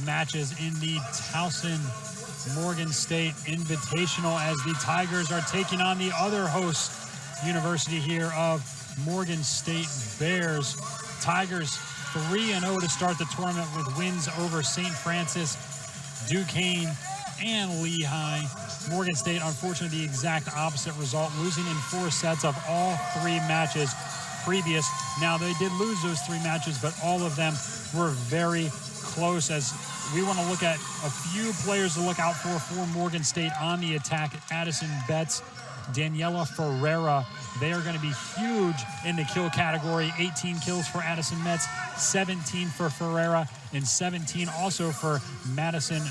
matches in the Towson Morgan State Invitational as the Tigers are taking on the other host university here of Morgan State Bears. Tigers 3-0 to start the tournament with wins over St. Francis, Duquesne, and Lehigh. Morgan State, unfortunately, the exact opposite result, losing in 4 sets of all 3 matches previous. Now, they did lose those 3 matches, but all of them were very close. As we want to look at a few players to look out for Morgan State on the attack. Addison Betts, Daniela Ferreira, they are going to be huge in the kill category. 18 kills for Addison Betts, 17 for Ferreira, and 17 also for Madison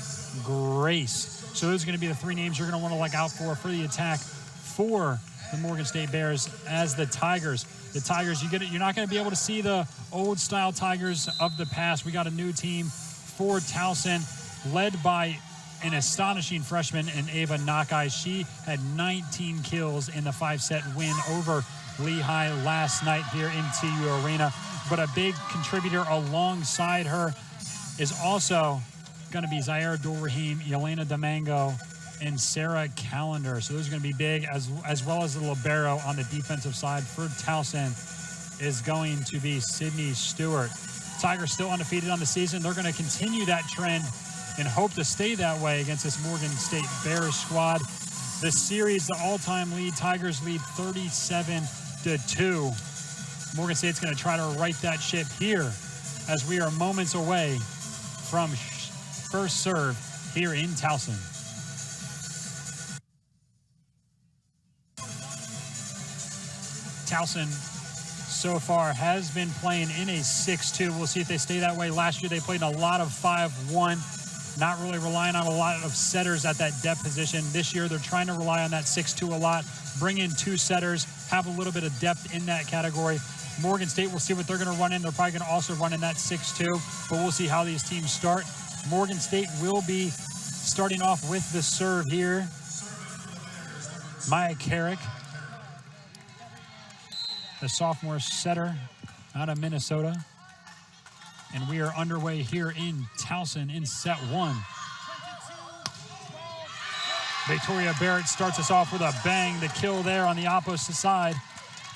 Grace. So those are going to be the 3 names you're going to want to look out for the attack for the Morgan State Bears. As the Tigers, you're not going to be able to see the old style Tigers of the past. We got a new team for Towson, led by an astonishing freshman in Ava Nakai. She had 19 kills in the 5-set win over Lehigh last night here in TU Arena. But a big contributor alongside her is also going to be Zaire Abdul-Rahim, Yelena Domingo, and Sarah Callender. So those are going to be big, as well as the libero on the defensive side for Towson is going to be Sydney Stewart. Tigers still undefeated on the season. They're going to continue that trend and hope to stay that way against this Morgan State Bears squad. The series, the all-time lead, Tigers lead 37-2. Morgan State's going to try to right that ship here as we are moments away from first serve here in Towson. Towson so far has been playing in a 6-2. We'll see if they stay that way. Last year they played a lot of 5-1, not really relying on a lot of setters at that depth position. This year they're trying to rely on that 6-2 a lot, bring in 2 setters, have a little bit of depth in that category. Morgan State, we'll see what they're going to run in. They're probably going to also run in that 6-2, but we'll see how these teams start. Morgan State will be starting off with the serve here. Maya Carrick, the sophomore setter out of Minnesota. And we are underway here in Towson in set 1. Victoria Barrett starts us off with a bang. The kill there on the opposite side.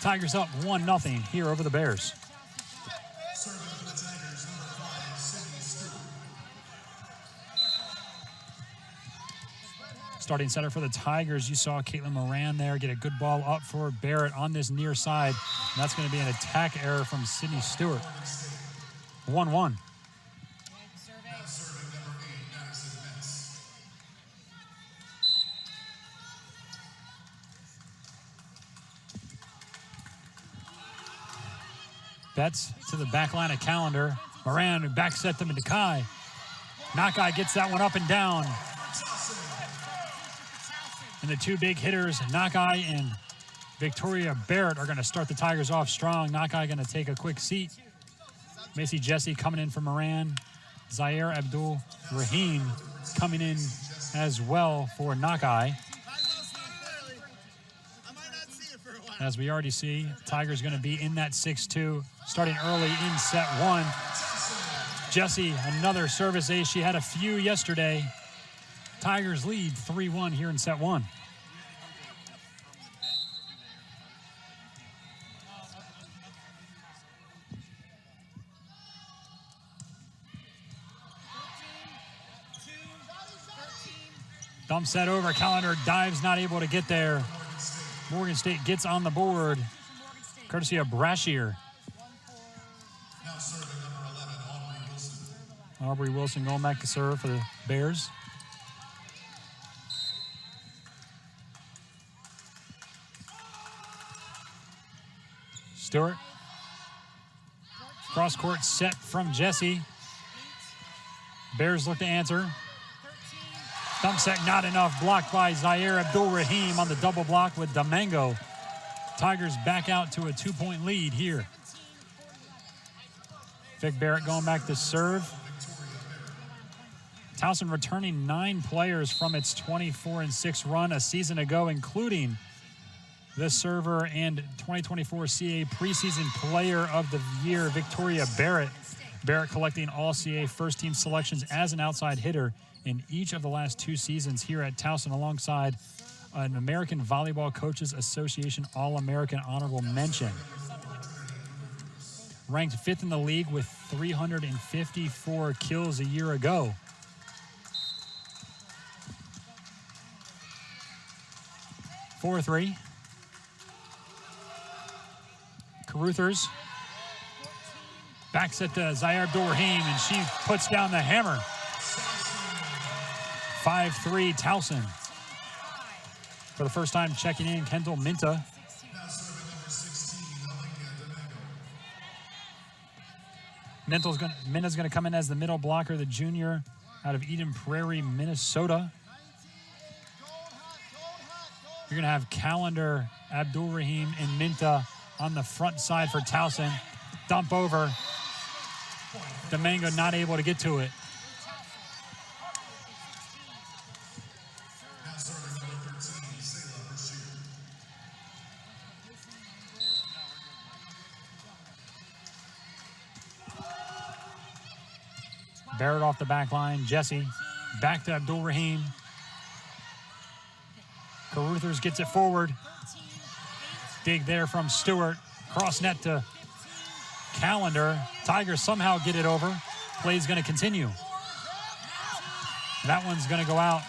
Tigers up 1-0 here over the Bears. Starting center for the Tigers, you saw Kaitlyn Moran there get a good ball up for Barrett on this near side. And that's going to be an attack error from Sydney Stewart. 1-1. Betts to the back line of Callender. Moran who back set them into Kai. Nakai gets that one up and down. And the 2 big hitters, Nakai and Victoria Barrett, are going to start the Tigers off strong. Nakai going to take a quick seat. Macy Jesse coming in for Moran. Zaire Abdul-Rahim coming in as well for Nakai. As we already see, Tigers going to be in that 6-2, starting early in set 1. Jesse, another service ace. She had a few yesterday. Tigers lead 3-1 here in set 1. Dump set over. Callender dives, not able to get there. Morgan State gets on the board, courtesy of Brashear. Now serving number 11, Aubrey Wilson. Aubrey Wilson going back to serve for the Bears. Stewart. Cross court set from Jesse. Bears look to answer. Thumb set not enough, blocked by Zaire Abdul-Rahim on the double block with Domingo. Tigers back out to a 2-point lead here. Vic Barrett going back to serve. Towson returning 9 players from its 24-6 run a season ago, including the server and 2024 CA preseason player of the year, Victoria Barrett. Barrett collecting All-CA first-team selections as an outside hitter in each of the last 2 seasons here at Towson, alongside an American Volleyball Coaches Association All-American honorable mention. Ranked 5th in the league with 354 kills a year ago. Four three. Caruthers backs it to Zaire Abdul-Rahim, and she puts down the hammer. 5-3 Towson. For the first time checking in, Kendall Minta. Minta's going to come in as the middle blocker, the junior out of Eden Prairie, Minnesota. You're going to have Calendar, Abdul-Rahim, and Minta on the front side for Towson. Dump over. Domingo not able to get to it. Barrett off the back line. Jesse back to Abdul-Rahim. Caruthers gets it forward. Dig there from Stewart. Cross net to Calendar. Tigers somehow get it over. Play's going to continue. That one's going to go out.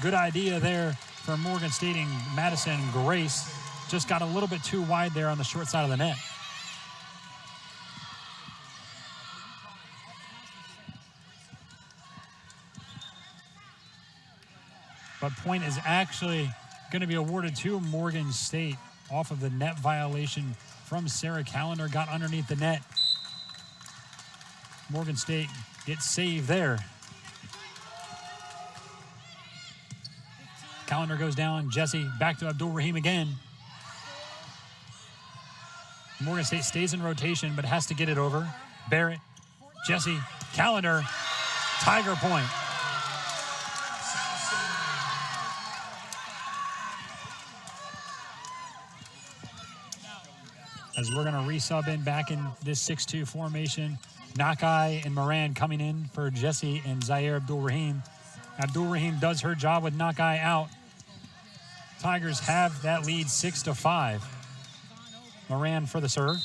Good idea there for Morgan State and Madison Grace. Just got a little bit too wide there on the short side of the net. But point is actually going to be awarded to Morgan State off of the net violation from Sarah Calendar. Got underneath the net. Morgan State gets saved there. Calendar goes down. Jesse back to Abdul-Rahim again. Morgan State stays in rotation but has to get it over. Barrett, Jesse, Calendar, Tiger point. As we're going to resub in back in this 6-2 formation. Nakai and Moran coming in for Jesse and Zaire Abdul-Rahim. Abdul-Rahim does her job with Nakai out. Tigers have that lead 6-5. Moran for the serve.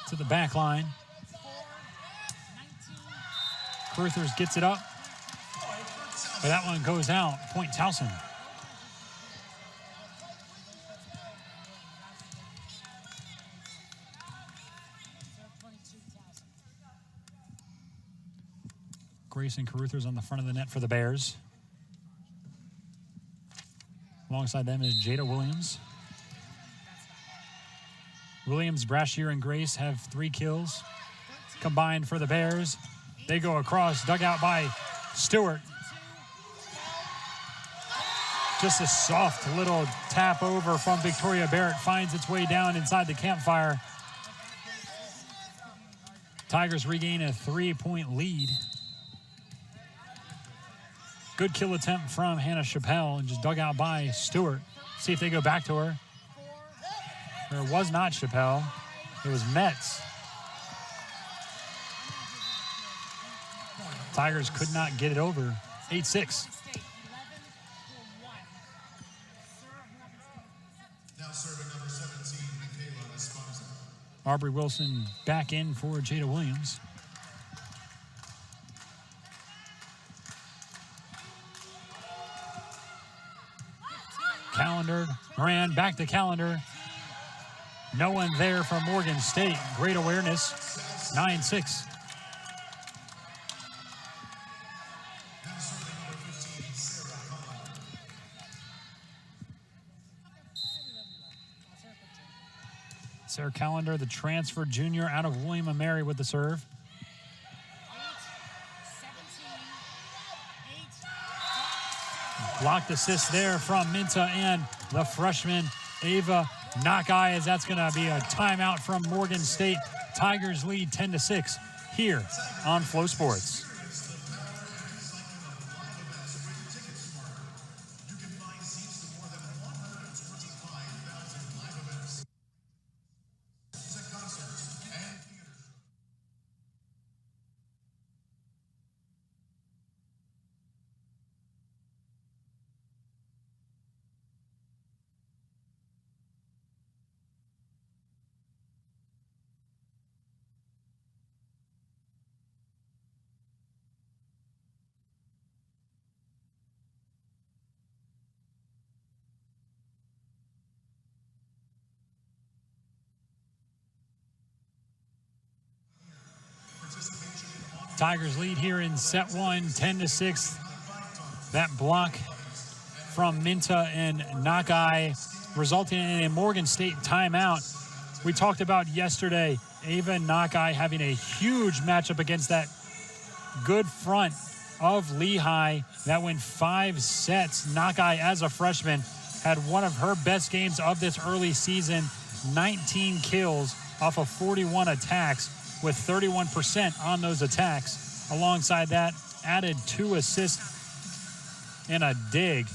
To the back line. Caruthers gets it up. But that one goes out. Point Towson. Grace and Caruthers on the front of the net for the Bears. Alongside them is Jada Williams. Williams, Brashear, and Grace have 3 kills combined for the Bears. They go across, dug out by Stewart. Just a soft little tap over from Victoria Barrett finds its way down inside the campfire. Tigers regain a 3-point lead. Good kill attempt from Hannah Chappelle and just dug out by Stewart. See if they go back to her. It was not Chappelle. It was Metz. Tigers could not get it over. 8-6. Now serving number 17, Kaitlyn Esparza. Aubrey Wilson back in for Jada Williams. Calendar, Moran back to Calendar. No one there from Morgan State. Great awareness. 9-6. Sarah Calendar, the transfer junior out of William & Mary with the serve. Blocked assist there from Minta and the freshman Ava Nakai, as that's going to be a timeout from Morgan State. Tigers lead 10-6 here on Flow Sports. Tigers lead here in set one, 10-6. That block from Minta and Nakai resulting in a Morgan State timeout. We talked about yesterday, Ava and Nakai having a huge matchup against that good front of Lehigh that went 5 sets. Nakai, as a freshman, had one of her best games of this early season, 19 kills off of 41 attacks with 31% on those attacks. Alongside that, added 2 assists and a dig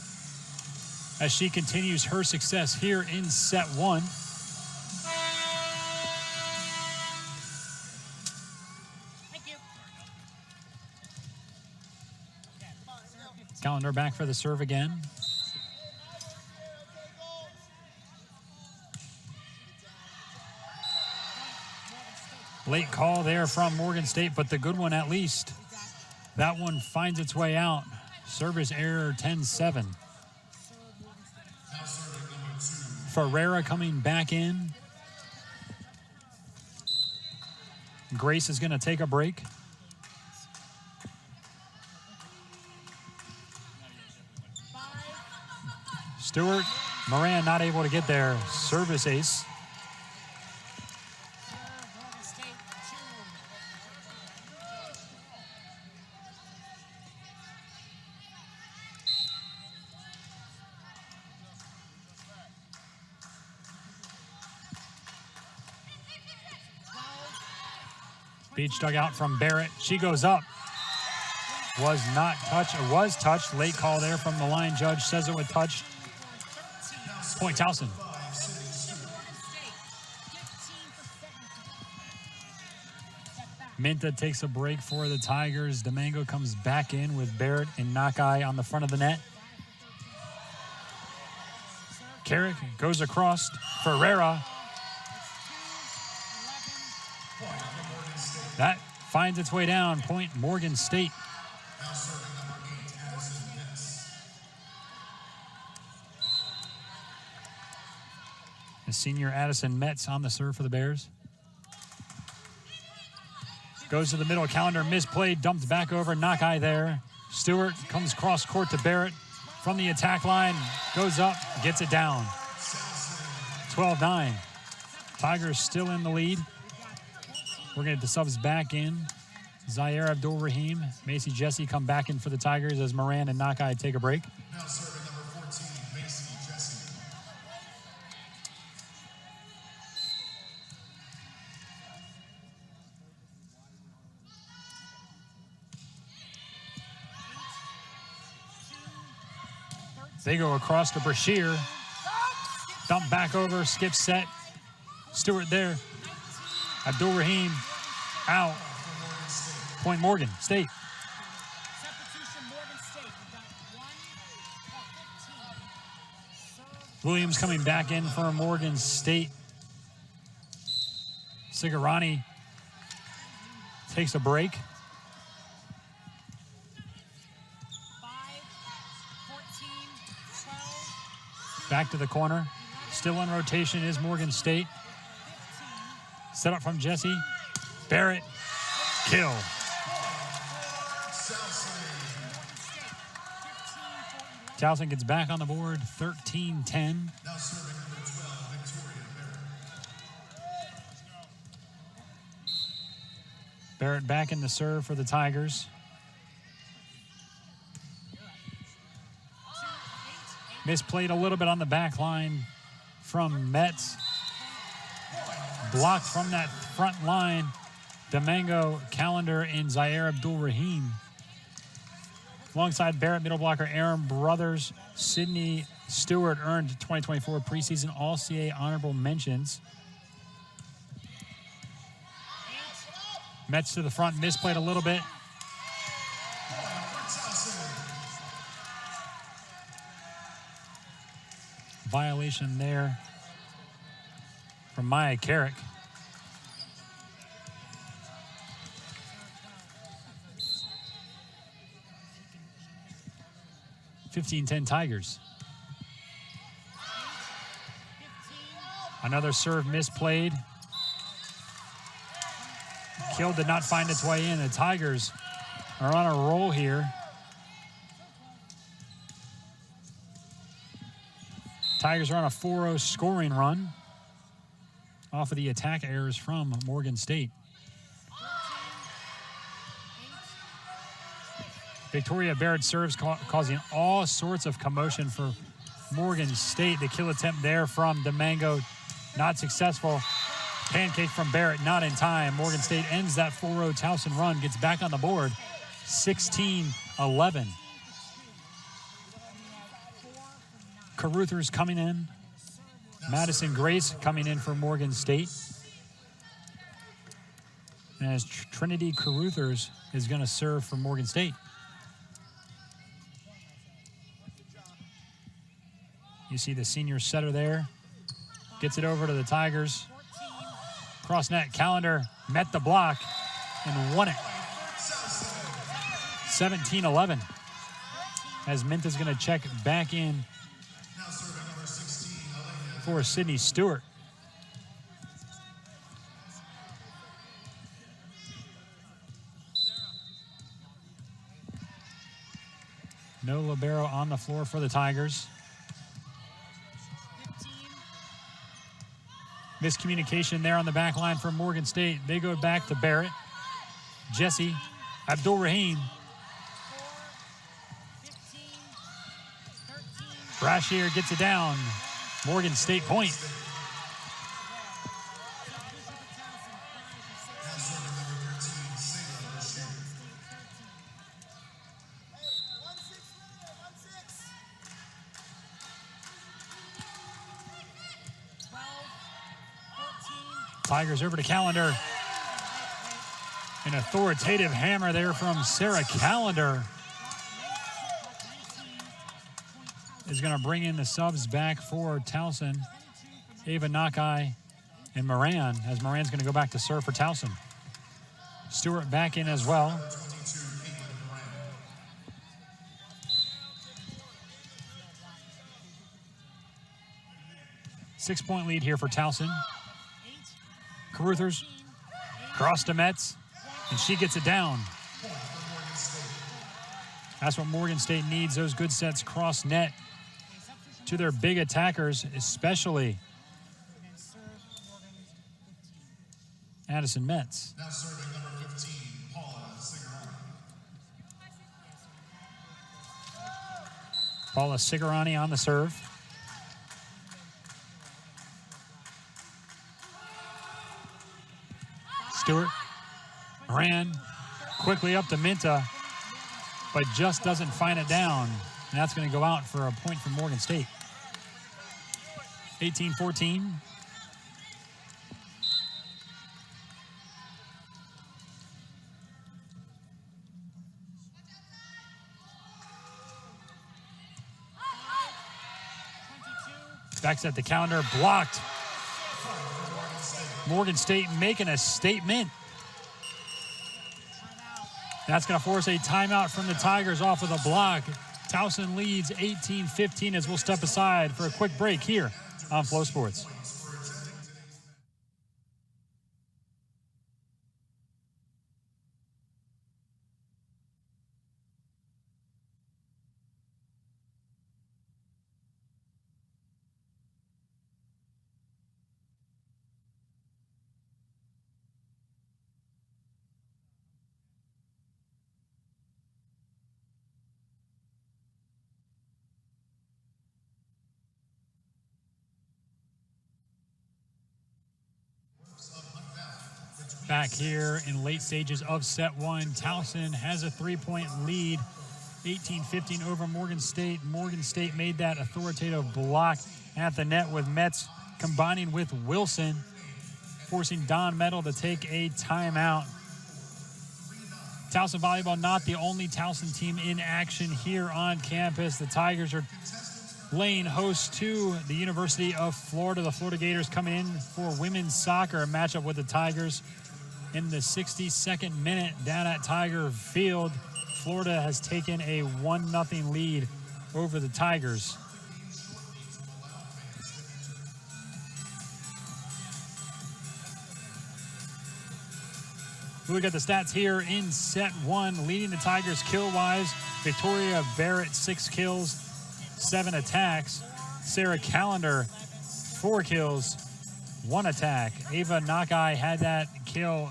as she continues her success here in set one. Calendar back for the serve again. Late call there from Morgan State, but the good one at least. That one finds its way out. Service error 10-7. Ferreira coming back in. Grace is going to take a break. Stewart, Moran not able to get there. Service ace. Beach dug out from Barrett. She goes up. Was not touched. It was touched. Late call there from the line judge. Says it was touched. Point Towson. Minta takes a break for the Tigers. Domingo comes back in with Barrett and Nakai on the front of the net. Carrick goes across. Ferreira. That finds its way down. Point Morgan State. The senior Addison Metz on the serve for the Bears. Goes to the middle. Calendar misplayed. Dumped back over. Nakai there. Stewart comes cross court to Barrett. From the attack line. Goes up. Gets it down. 12-9. Tigers still in the lead. We're going to get the subs back in. Zaire Abdul-Rahim, Macy Jesse come back in for the Tigers as Moran and Nakai take a break. Now serving number 14, Macy Jesse. They go across to Brashear. Dump back over, skip set. Stewart there. Abdul-Rahim out. Point Morgan State. Williams coming back in for Morgan State. Sigarani takes a break. Back to the corner. Still on rotation is Morgan State. Set up from Jesse. Barrett. Kill. Towson gets back on the board. 13-10. Now serving number 12, Victoria Barrett. Barrett back in the serve for the Tigers. Misplayed a little bit on the back line from Metz. Blocked from that front line. Domingo, Calendar, and Zaire Abdul-Rahim. Alongside Barrett, middle blocker Aaron Brothers. Sydney Stewart earned 2024 preseason All-CA honorable mentions. Metz to the front, misplayed a little bit. Violation there from Maya Carrick. (15-10) Tigers. Another serve misplayed. kill did not find its way in. The Tigers are on a roll here. Tigers are on a 4-0 scoring run off of the attack errors from Morgan State. Victoria Barrett serves, causing all sorts of commotion for Morgan State. The kill attempt there from Domingo, not successful. Pancake from Barrett, not in time. Morgan State ends that 4-0 Towson run, gets back on the board, 16-11. Caruthers coming in. Madison Grace coming in for Morgan State. And as Trinity Caruthers is going to serve for Morgan State. You see the senior setter there. Gets it over to the Tigers. Cross net, Calendar met the block and won it. 17-11. As Minta's going to check back in for Sydney Stewart. No libero on the floor for the Tigers. Miscommunication there on the back line from Morgan State. They go back to Barrett. Jesse, Abdul Rahim. Brashear gets it down. Morgan State point. Tigers over to Calendar. An authoritative hammer there from Sarah Calendar. Is going to bring in the subs back for Towson. Ava Nakai and Moran, as Moran's going to go back to serve for Towson. Stewart back in as well. Six-point lead here for Towson. Caruthers cross to Metz, and she gets it down. That's what Morgan State needs, those good sets cross net to their big attackers, especially Addison Metz. Now serving number 15, Paula Cigarani. Paula Cigarani on the serve. Stewart ran quickly up to Minta, but just doesn't find it down. And that's going to go out for a point from Morgan State. 18-14. Back set the Calendar, blocked. Morgan State making a statement. That's going to force a timeout from the Tigers off of the block. Towson leads 18-15 as we'll step aside for a quick break here on Flow Sports. Back here in late stages of set one, Towson has a 3-point lead, 18-15 over Morgan State. Morgan State made that authoritative block at the net with Metz combining with Wilson, forcing Don Metal to take a timeout. Towson Volleyball not the only Towson team in action here on campus. The Tigers are laying host to the University of Florida. The Florida Gators coming in for women's soccer, a matchup with the Tigers. In the 62nd minute down at Tiger Field, Florida has taken a 1-0 lead over the Tigers. We look at the stats here in set one. Leading the Tigers kill-wise, Victoria Barrett, 6 kills, 7 attacks. Sarah Callender, 4 kills, 1 attack. Ava Nakai had that kill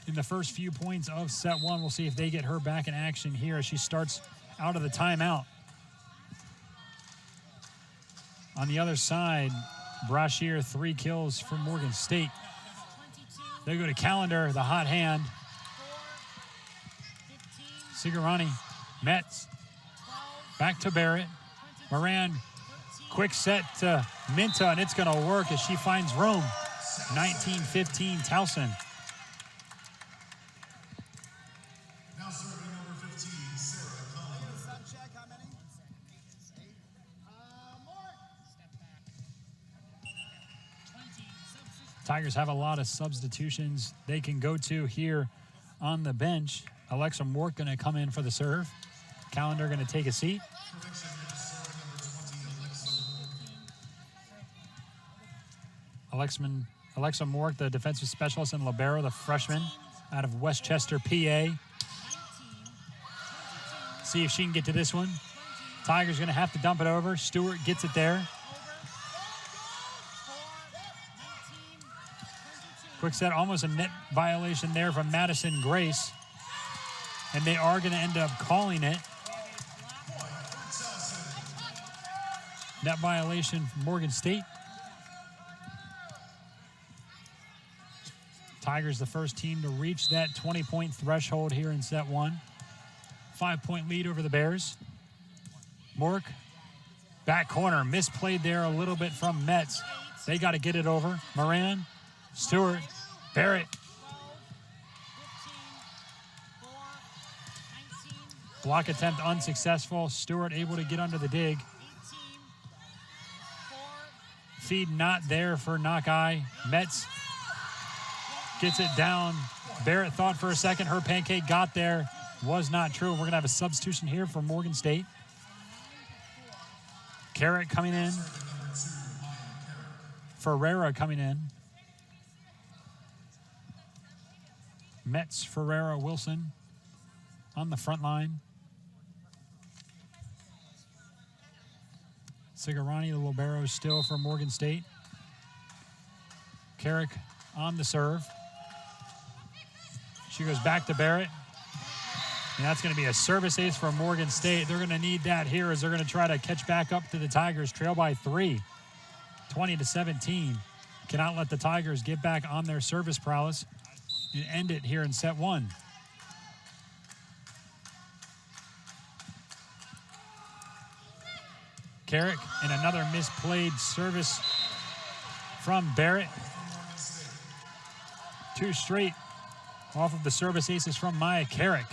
in the first few points of set one. We'll see if they get her back in action here as she starts out of the timeout. On the other side, Brashear, 3 kills for Morgan State. They go to Callender, the hot hand. Sigarani, Metz, back to Barrett. Moran, quick set to Minta, and it's going to work as she finds room. 19-15 Towson. Now serving number 15, Sarah Collins. Tigers have a lot of substitutions they can go to here on the bench. Alexa Mork going to come in for the serve. Callender going to take a seat. Alexa Mork, the defensive specialist, and libero, the freshman out of Westchester, PA. See if she can get to this one. Tigers going to have to dump it over. Stewart gets it there. Quick set, almost a net violation there from Madison Grace. And they are going to end up calling it. Net violation from Morgan State. Tigers the first team to reach that 20-point threshold here in set one. 5-point lead over the Bears. Mork, back corner, misplayed there a little bit from Metz. They got to get it over. Moran, Stewart, Barrett. Block attempt unsuccessful. Stewart able to get under the dig. Feed not there for Nakai. Metz gets it down. Barrett thought for a second her pancake got there. Was not true. We're going to have a substitution here for Morgan State. Carrick coming in. Ferreira coming in. Metz, Ferreira, Wilson on the front line. Sigarani, the libero, still for Morgan State. Carrick on the serve. She goes back to Barrett. And that's going to be a service ace for Morgan State. They're going to need that here as they're going to try to catch back up to the Tigers. Trail by 3, 20-17. Cannot let the Tigers get back on their service prowess and end it here in set one. Carrick and another misplayed service from Barrett. 2 straight off of the service aces from Maya Carrick.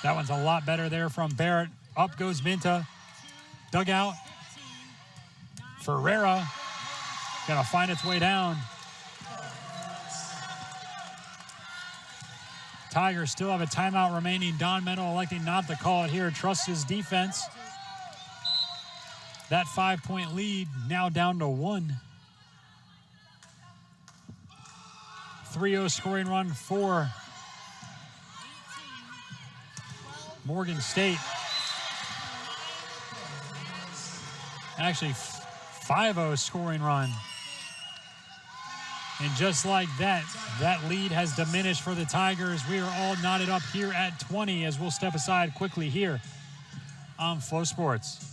That one's a lot better there from Barrett. Up goes Minta. Dugout. Ferreira gonna find its way down. Tigers still have a timeout remaining. Don Meadow electing not to call it here. Trusts his defense. That 5-point lead now down to 1. 3-0 scoring run for Morgan State. Actually, 5-0 scoring run. And just like that, that lead has diminished for the Tigers. We are all knotted up here at 20 as we'll step aside quickly here on Flow Sports.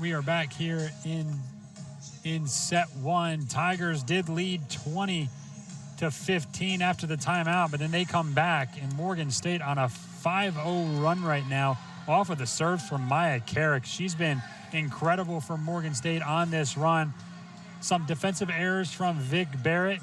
We are back here in set one. Tigers did lead to 15 after the timeout, but then they come back, and Morgan State on a 5-0 run right now off of the serves from Maya Carrick. She's been incredible for Morgan State on this run. Some defensive errors from Vic Barrett,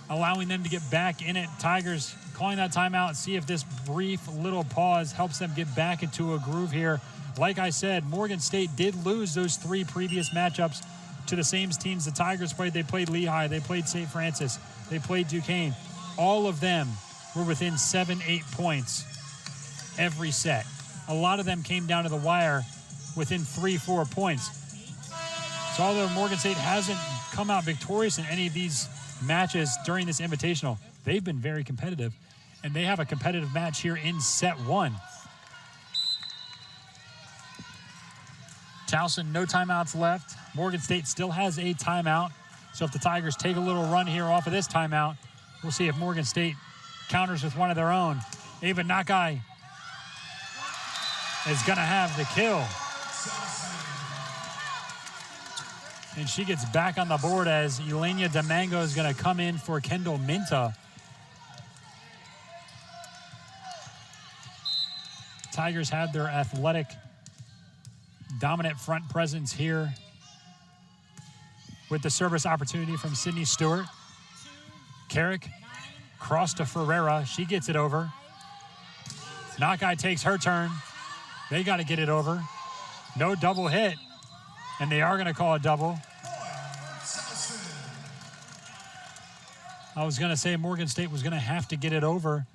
allowing them to get back in it. Tigers calling that timeout, see if this brief little pause helps them get back into a groove here. Like I said, Morgan State did lose those 3 previous matchups to the same teams the Tigers played. They played Lehigh, they played St. Francis, they played Duquesne. All of them were within 7-8 points every set. A lot of them came down to the wire within 3-4 points. So although Morgan State hasn't come out victorious in any of these matches during this invitational, they've been very competitive, and they have a competitive match here in set 1. Towson, no timeouts left. Morgan State still has a timeout. So if the Tigers take a little run here off of this timeout, we'll see if Morgan State counters with one of their own. Ava Nakai is going to have the kill. And she gets back on the board as Elenia Domingo is going to come in for Kendall Minta. Tigers have their athletic, dominant front presence here with the service opportunity from Sydney Stewart. Carrick, cross to Ferreira. She gets it over. Nakai takes her turn. They got to get it over. No double hit, and they are going to call a double. I was going to say Morgan State was going to have to get it over.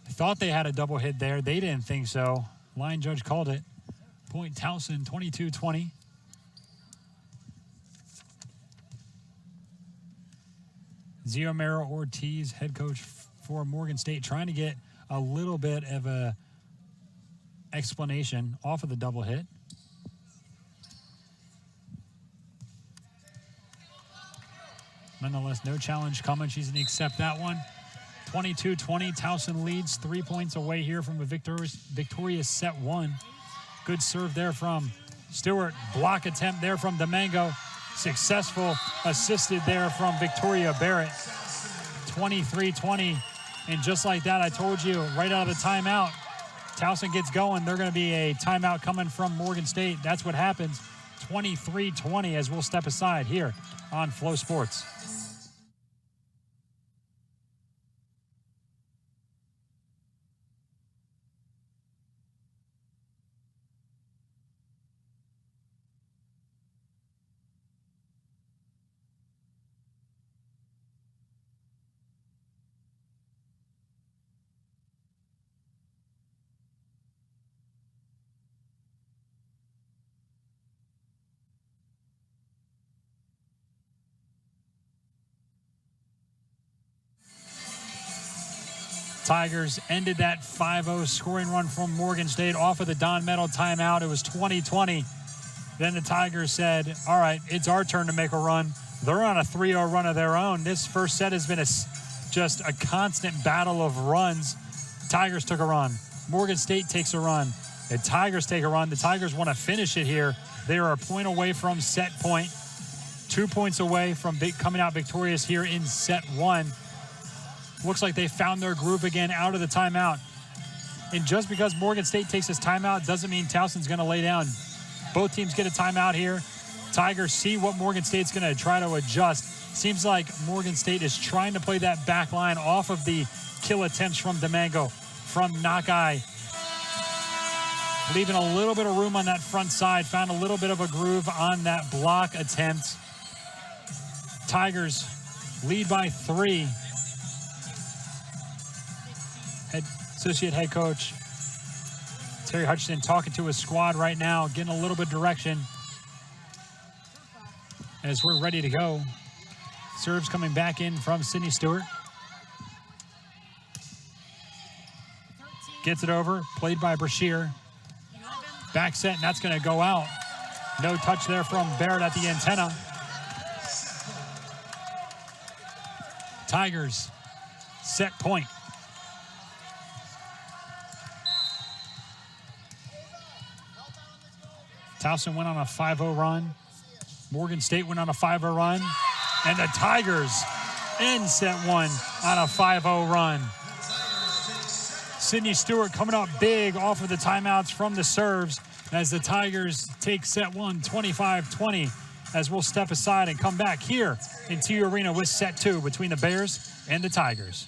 I thought they had a double hit there. They didn't think so. Line judge called it. Point Towson, 22-20. Xiomara Ortiz, head coach for Morgan State, trying to get a little bit of a explanation off of the double hit. Nonetheless, no challenge coming. She's going to accept that one. 22-20, Towson leads 3 points away here from a victorious set 1. Good serve there from Stewart. Block attempt there from Domingo. Successful, assisted there from Victoria Barrett. 23-20. And just like that, I told you right out of the timeout, Towson gets going. They're going to be a timeout coming from Morgan State. That's what happens. 23-20 as we'll step aside here on Flow Sports. Tigers ended that 5-0 scoring run from Morgan State off of the Don Meadow timeout. It was 20-20. Then the Tigers said, all right, it's our turn to make a run. They're on a 3-0 run of their own. This first set has been just a constant battle of runs. Tigers took a run. Morgan State takes a run. The Tigers take a run. The Tigers want to finish it here. They are a point away from set point. 2 points away from coming out victorious here in set 1. Looks like they found their groove again out of the timeout. And just because Morgan State takes this timeout doesn't mean Towson's going to lay down. Both teams get a timeout here. Tigers see what Morgan State's going to try to adjust. Seems like Morgan State is trying to play that back line off of the kill attempts from Domingo, from Nakai. Leaving a little bit of room on that front side. Found a little bit of a groove on that block attempt. Tigers lead by 3. Associate head coach Terry Hutchinson talking to his squad right now, getting a little bit of direction as we're ready to go. Serves coming back in from Sydney Stewart. Gets it over, played by Brashear. Back set, and that's going to go out. No touch there from Barrett at the antenna. Tigers set point. Towson went on a 5-0 run. Morgan State went on a 5-0 run. And the Tigers end set one on a 5-0 run. Sydney Stewart coming up big off of the timeouts from the serves as the Tigers take set one 25-20, as we'll step aside and come back here in TU Arena with set two between the Bears and the Tigers.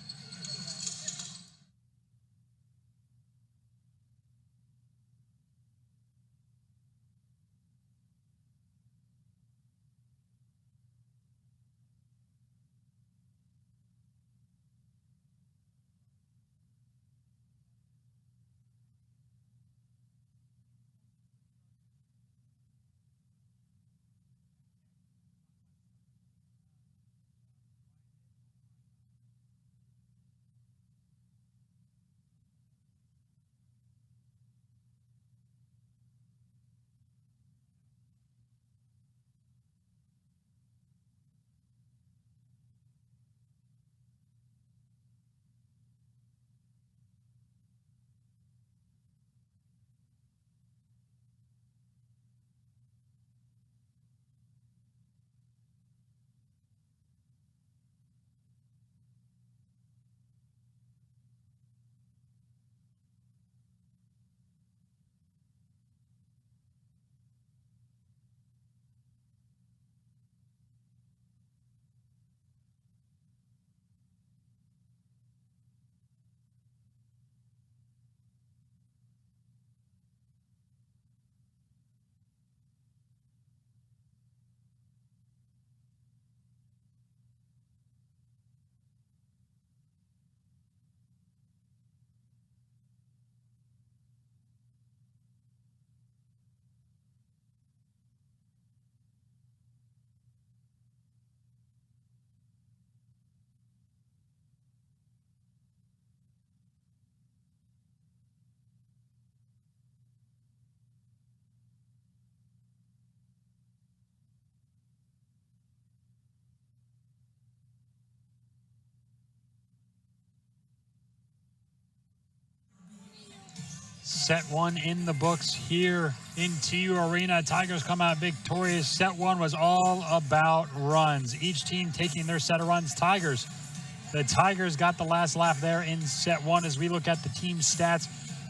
Set one in the books here in TU Arena. Tigers come out victorious. Set one was all about runs. Each team taking their set of runs. The Tigers got the last laugh there in set one. As we look at the team stats,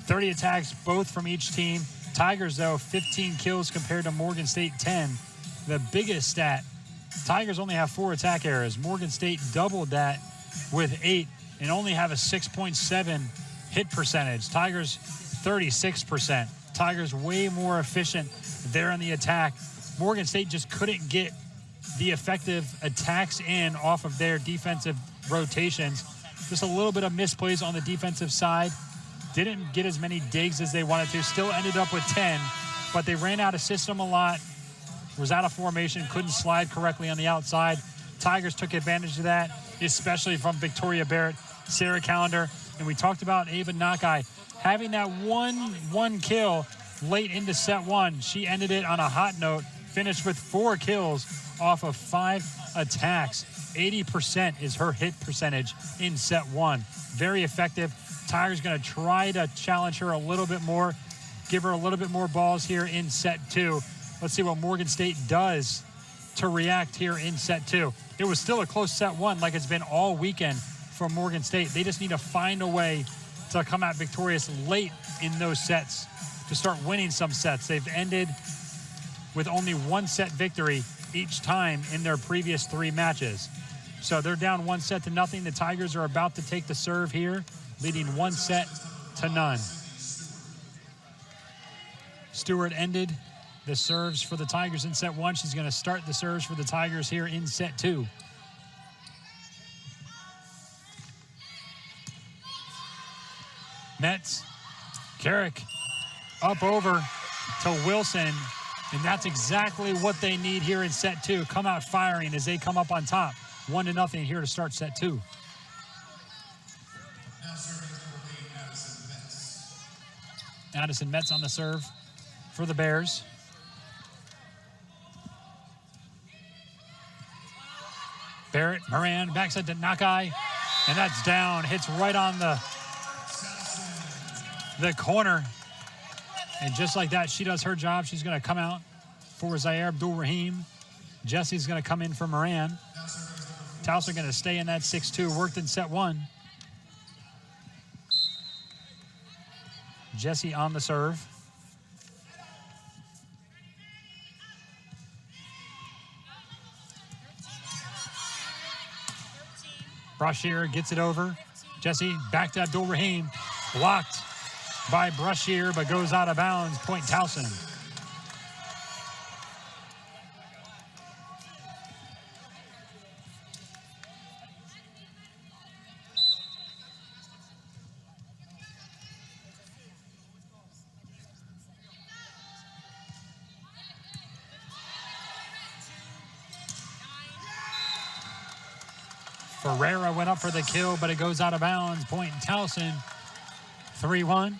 30 attacks both from each team. Tigers, though, 15 kills compared to Morgan State 10. The biggest stat, Tigers only have 4 attack errors. Morgan State doubled that with 8 and only have a 6.7 hit percentage. Tigers 36%. Tigers way more efficient there in the attack. Morgan State just couldn't get the effective attacks in off of their defensive rotations. Just a little bit of misplays on the defensive side. Didn't get as many digs as they wanted to. Still ended up with 10, but they ran out of system a lot. Was out of formation, couldn't slide correctly on the outside. Tigers took advantage of that, especially from Victoria Barrett, Sarah Callender, and we talked about Ava Nakai having that one kill late into set one. She ended it on a hot note, finished with 4 kills off of 5 attacks. 80% is her hit percentage in set one. Very effective. Tigers going to try to challenge her a little bit more, give her a little bit more balls here in set two. Let's see what Morgan State does to react here in set two. It was still a close set one like it's been all weekend for Morgan State. They just need to find a way to come out victorious late in those sets to start winning some sets. They've ended with only 1 set victory each time in their previous 3 matches. So they're down 1 set to nothing. The Tigers are about to take the serve here, leading 1 set to none. Stewart ended the serves for the Tigers in set one. She's going to start the serves for the Tigers here in set two. Metz, Carrick, up over to Wilson, and that's exactly what they need here in set two. Come out firing as they come up on top. 1-0 here to start set two. Now serving number 8, Addison Metz. Addison Metz on the serve for the Bears. Barrett, Moran, backside to Nakai, and that's down. Hits right on the corner. And just like that, she does her job. She's going to come out for Zaire Abdul-Rahim. Jesse's going to come in for Moran. Towson going to stay in that 6-2, worked in set 1. Jesse on the serve. Brashear gets it over. Jesse back to Abdul Rahim. Blocked by Brashear, but goes out of bounds. Point Towson. Ferreira went up for the kill, but it goes out of bounds. Point Towson, 3-1.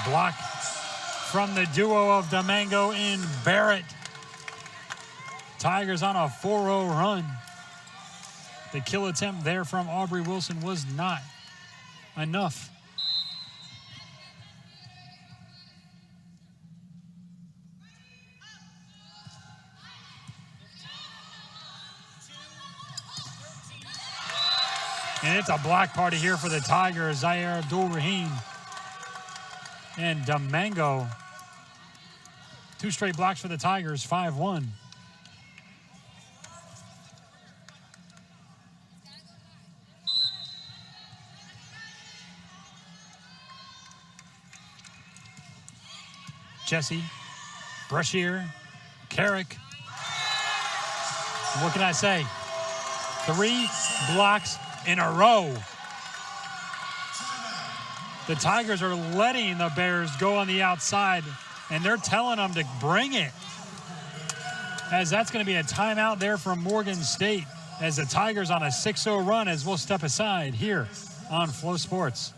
Block from the duo of Domingo and Barrett. Tigers on a 4-0 run. The kill attempt there from Aubrey Wilson was not enough. And it's a block party here for the Tigers. Zaire Abdul-Rahim and Domingo. 2 straight blocks for the Tigers, 5-1. Jesse, Brashear, Carrick. What can I say? 3 blocks in a row. The Tigers are letting the Bears go on the outside, and they're telling them to bring it. As that's going to be a timeout there from Morgan State, as the Tigers on a 6-0 run, as we'll step aside here on Flow Sports.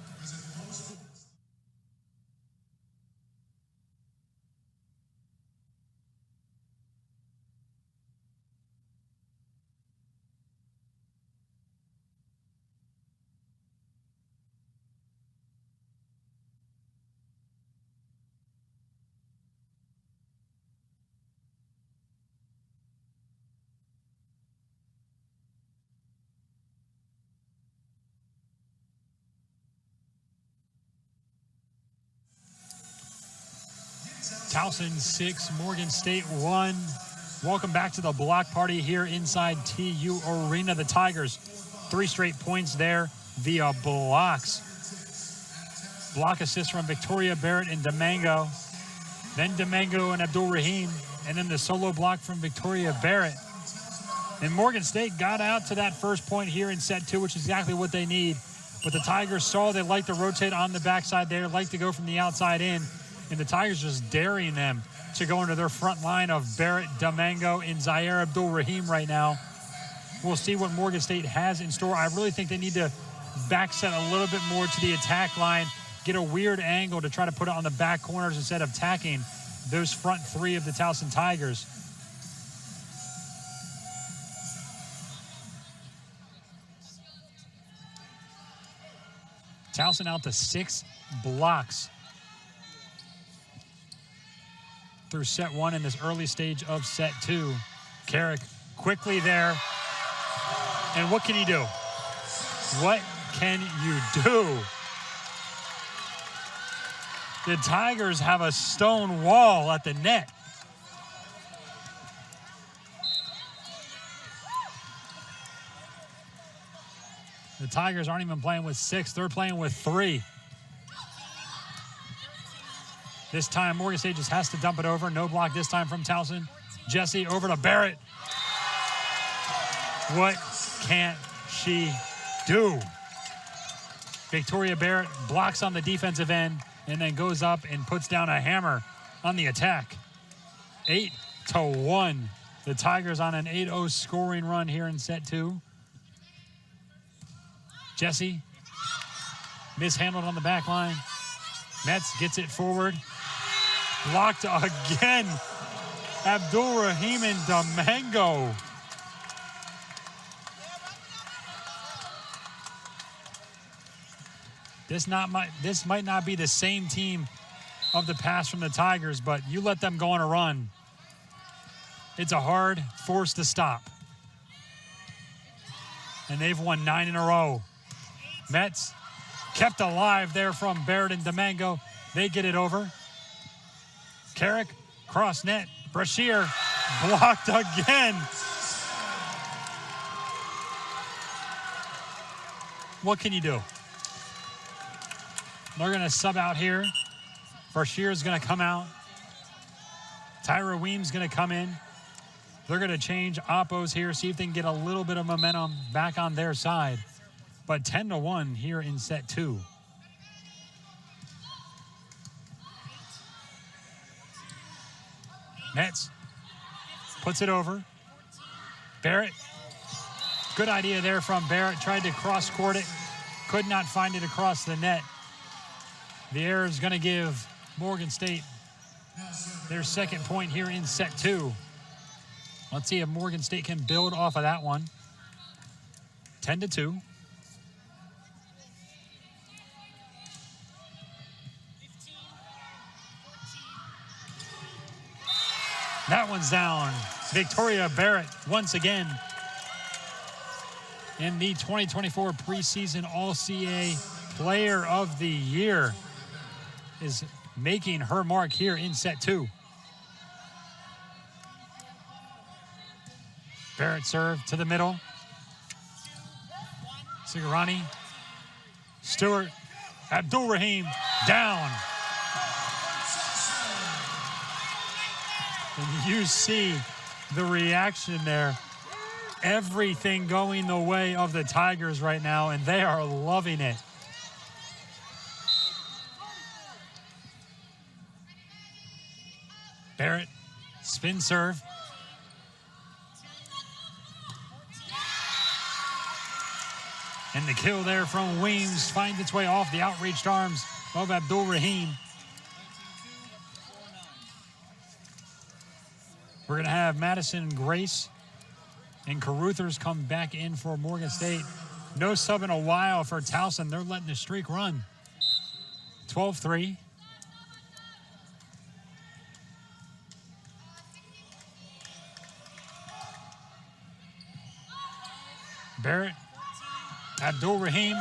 Towson 6, Morgan State 1. Welcome back to the block party here inside TU Arena. The Tigers, 3 straight points there via blocks. Block assist from Victoria Barrett and Domingo. Then Domingo and Abdul-Rahim. And then the solo block from Victoria Barrett. And Morgan State got out to that first point here in set 2, which is exactly what they need. But the Tigers saw they like to rotate on the backside there, like to go from the outside in. And the Tigers just daring them to go into their front line of Barrett, Domingo, and Zaire Abdul-Rahim right now. We'll see what Morgan State has in store. I really think they need to back set a little bit more to the attack line, get a weird angle to try to put it on the back corners instead of attacking those front 3 of the Towson Tigers. Towson out to 6 blocks through set 1 in this early stage of set 2. Carrick quickly there. And what can he do? What can you do? The Tigers have a stone wall at the net. The Tigers aren't even playing with 6, they're playing with 3. This time, Morgan State just has to dump it over. No block this time from Towson. Jesse over to Barrett. What can't she do? Victoria Barrett blocks on the defensive end and then goes up and puts down a hammer on the attack. 8-1. The Tigers on an 8-0 scoring run here in set 2. Jesse mishandled on the back line. Metz gets it forward. Blocked again. Abdul-Rahim and Domingo. This might not be the same team of the past from the Tigers, but you let them go on a run. It's a hard force to stop. And they've won 9 in a row. Mets kept alive there from Barrett and Domingo. They get it over. Carrick, cross net. Brashear blocked again. What can you do? They're going to sub out here. Brashear is going to come out. Tyra Weems going to come in. They're going to change oppos here, see if they can get a little bit of momentum back on their side. But 10-1 here in set 2. Mets puts it over. Barrett. Good idea there from Barrett. Tried to cross-court it. Could not find it across the net. The error is going to give Morgan State their second point here in set 2. Let's see if Morgan State can build off of that one. 10-2. That one's down. Victoria Barrett once again in the 2024 preseason All-CA Player of the Year is making her mark here in set 2. Barrett serve to the middle. Sigarani. Stewart. Abdul Rahim down. And you see the reaction there. Everything going the way of the Tigers right now, and they are loving it. Barrett, spin serve. And the kill there from Weems finds its way off the outreached arms of Abdul Rahim. We're going to have Madison Grace and Caruthers come back in for Morgan State. No sub in a while for Towson. They're letting the streak run. 12-3. Barrett. Abdul Rahim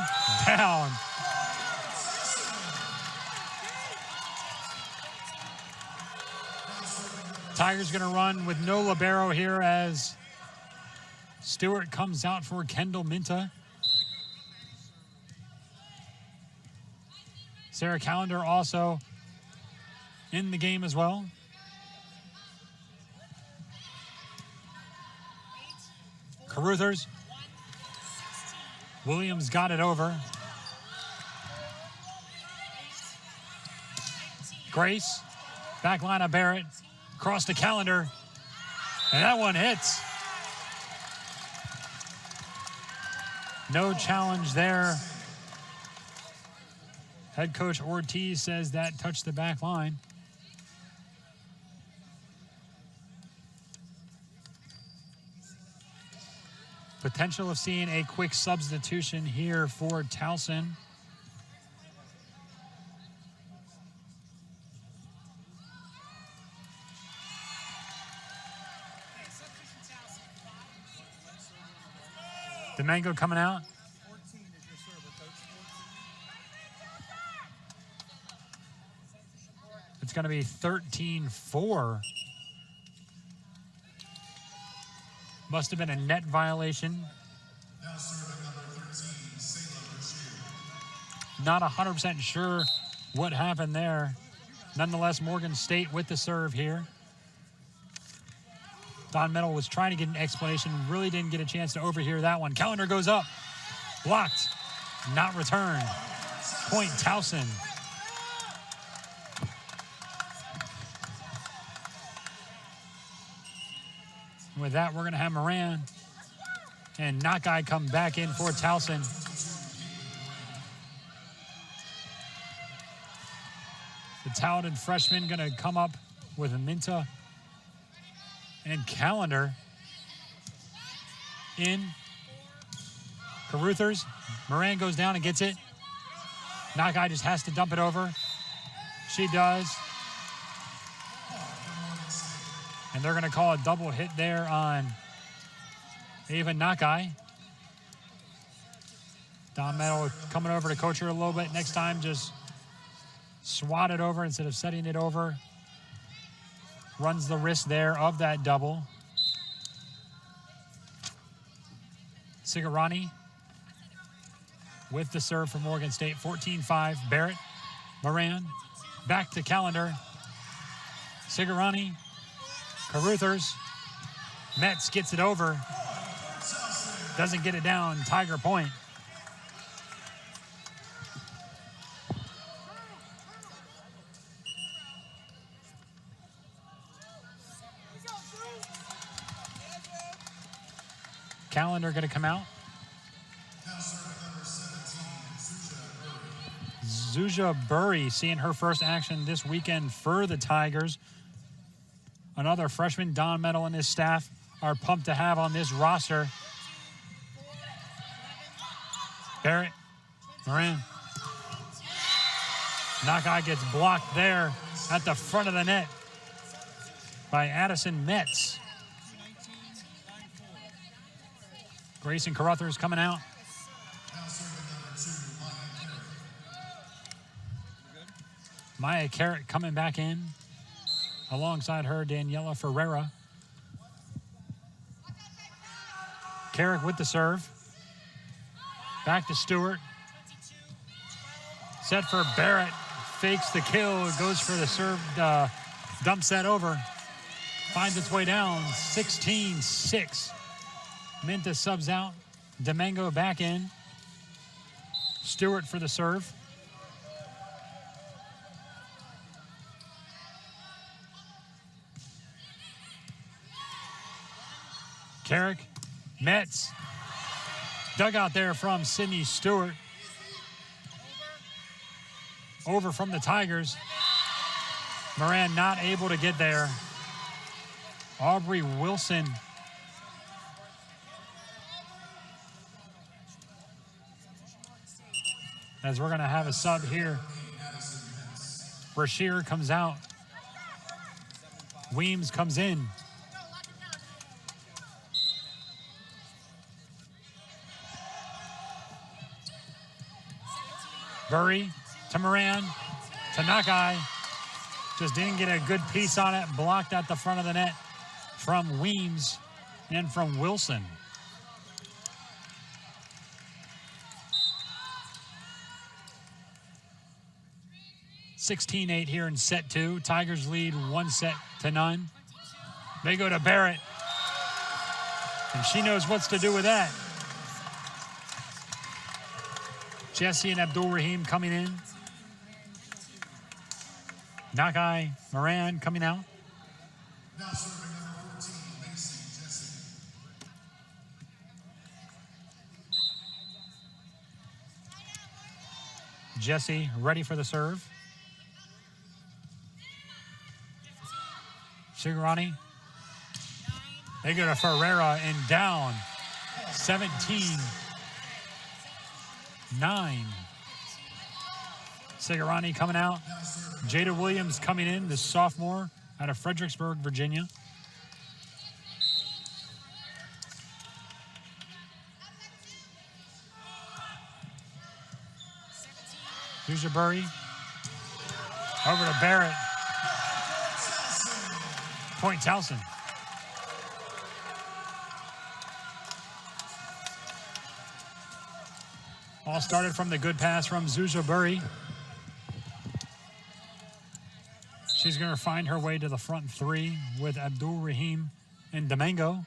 down. Tigers going to run with no libero here as Stewart comes out for Kendall Minta. Sarah Callender also in the game as well. Caruthers. Williams got it over. Grace, back line of Barrett, across the calendar, and that one hits. No challenge there. Head coach Ortiz says that touched the back line. Potential of seeing a quick substitution here for Towson. Domingo coming out. It's going to be 13-4. Must have been a net violation. Now serving number 13, Sayla Brashear. Not 100% sure what happened there. Nonetheless, Morgan State with the serve here. Don Metal was trying to get an explanation, really didn't get a chance to overhear that one. Calendar goes up, blocked, not returned. Point Towson. With that, we're going to have Moran and Nakai come back in for Towson. The talented freshman going to come up with Minta and Calendar in. Caruthers. Moran goes down and gets it. Nakai just has to dump it over. She does. And they're going to call a double hit there on Ava Nakai. Don Meadow coming over to coach her a little bit. Next time, just swat it over instead of setting it over. Runs the risk there of that double. Sigarani with the serve for Morgan State. 14-5. Barrett, Moran, back to Calendar. Sigarani, Caruthers. Metz gets it over. Doesn't get it down. Tiger point. Calendar going to come out. Zuja Burry seeing her first action this weekend for the Tigers. Another freshman. Don Meadow and his staff are pumped to have on this roster. Barrett, Moran. Nakai gets blocked there at the front of the net by Addison Metz. Grayson Caruthers coming out. Maya Carrot coming back in. Alongside her, Daniela Ferreira. Carrick with the serve. Back to Stewart. Set for Barrett. Fakes the kill. Goes for the serve. Dumps that over. Finds its way down. 16-6. Minta subs out. Domingo back in. Stewart for the serve. Carrick, Metz. Dug out there from Sydney Stewart. Over from the Tigers. Moran not able to get there. Aubrey Wilson. As we're going to have a sub here. Brashear comes out. Weems comes in. Burry to Moran to Nakai. Just didn't get a good piece on it. Blocked at the front of the net from Weems and from Wilson. (16-8) here in set two. Tigers lead 1-0. They go to Barrett. And she knows what's to do with that. Jesse and Abdul Rahim coming in. Nakai, Moran coming out. Now serving number 14, Macy Jesse. Jesse ready for the serve. Sigarani. They go to Ferreira and down. 17-9. Sigarani coming out. Jada Williams coming in, the sophomore out of Fredericksburg, Virginia. Dewsbury. Over to Barrett. Point Towson. All started from the good pass from Zuja Burry. She's going to find her way to the front three with Abdul Rahim and Domingo.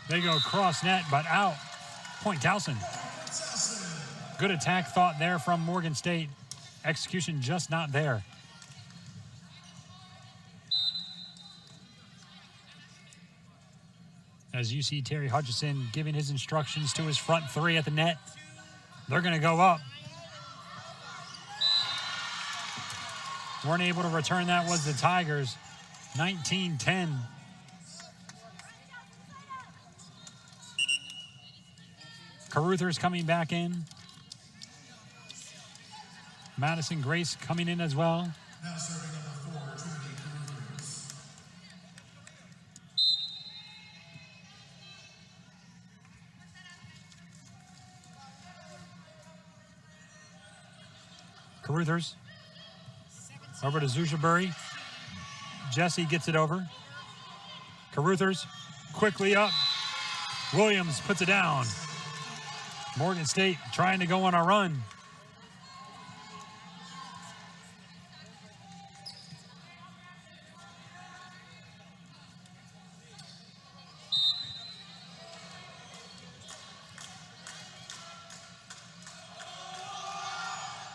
They go cross net, but out. Point Towson. Good attack thought there from Morgan State. Execution just not there. As you see Terry Hutchison giving his instructions to his front three at the net. They're going to go up. Weren't able to return that was the Tigers. 19-10. Carruthers coming back in. Madison Grace coming in as well. Now serving number 4, Trinity Carruthers. Carruthers over to Zushabury. Jesse gets it over. Carruthers quickly up. Williams puts it down. Morgan State trying to go on a run.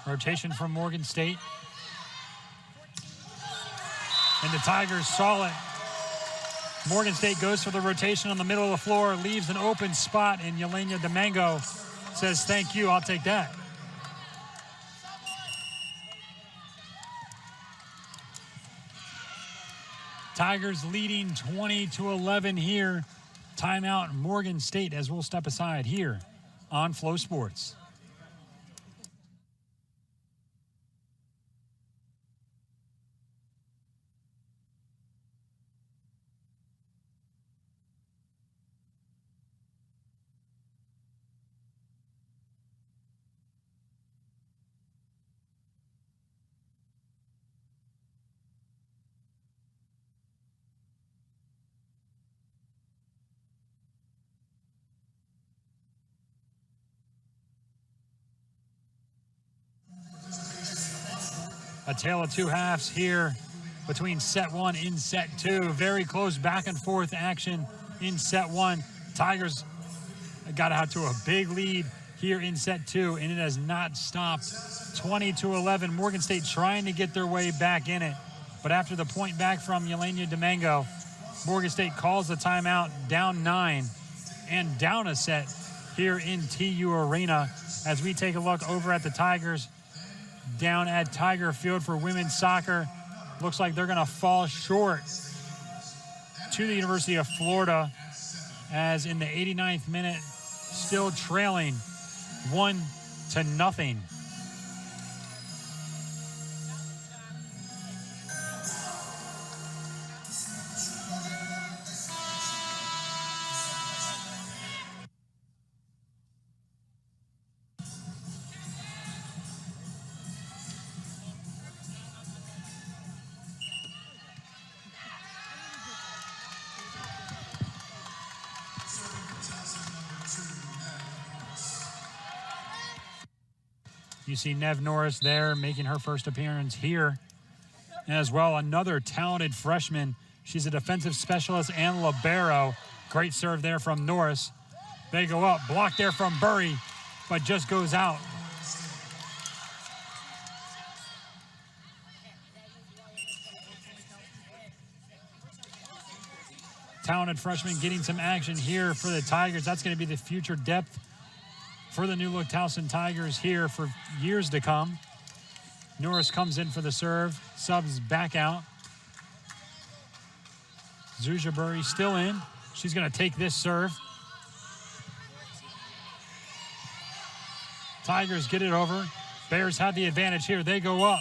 Rotation from Morgan State. And the Tigers saw it. Morgan State goes for the rotation on the middle of the floor, leaves an open spot, and Yelena Domingo says, thank you, I'll take that. Tigers leading 20-11 here. Timeout Morgan State as we'll step aside here on Flow Sports. A tale of two halves here between set one and set two. Very close back and forth action in set one. Tigers got out to a big lead here in set two, and it has not stopped. 20-11. Morgan State trying to get their way back in it. But after the point back from Yelena Domingo, Morgan State calls the timeout, down 9 and down a set here in TU Arena. As we take a look over at the Tigers down at Tiger Field for women's soccer. Looks like they're going to fall short to the University of Florida, as in the 89th minute, still trailing 1-0. You see Nev Norris there making her first appearance here. And as well, another talented freshman. She's a defensive specialist and libero. Great serve there from Norris. They go up, blocked there from Burry, but just goes out. Talented freshman getting some action here for the Tigers. That's going to be the future depth for the new look Towson Tigers here for years to come. Norris comes in for the serve, subs back out. Zushabury still in. She's going to take this serve. Tigers get it over. Bears have the advantage here. They go up.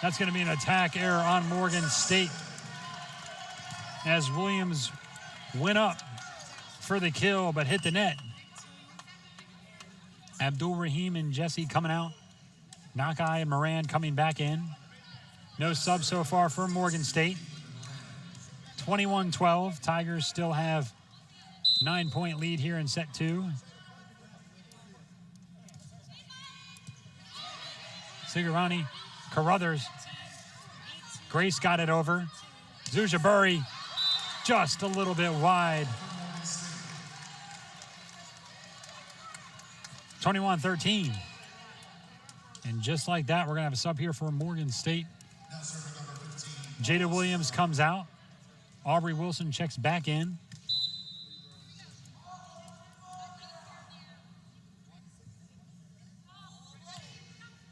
That's going to be an attack error on Morgan State, as Williams went up for the kill, but hit the net. Abdul Rahim and Jesse coming out. Nakai and Moran coming back in. No sub so far for Morgan State. 21-12. Tigers still have 9-point lead here in set two. Sigarani, Carruthers. Grace got it over. Zushabury just a little bit wide. 21-13. And just like that, we're going to have a sub here for Morgan State. Jada Williams comes out. Aubrey Wilson checks back in.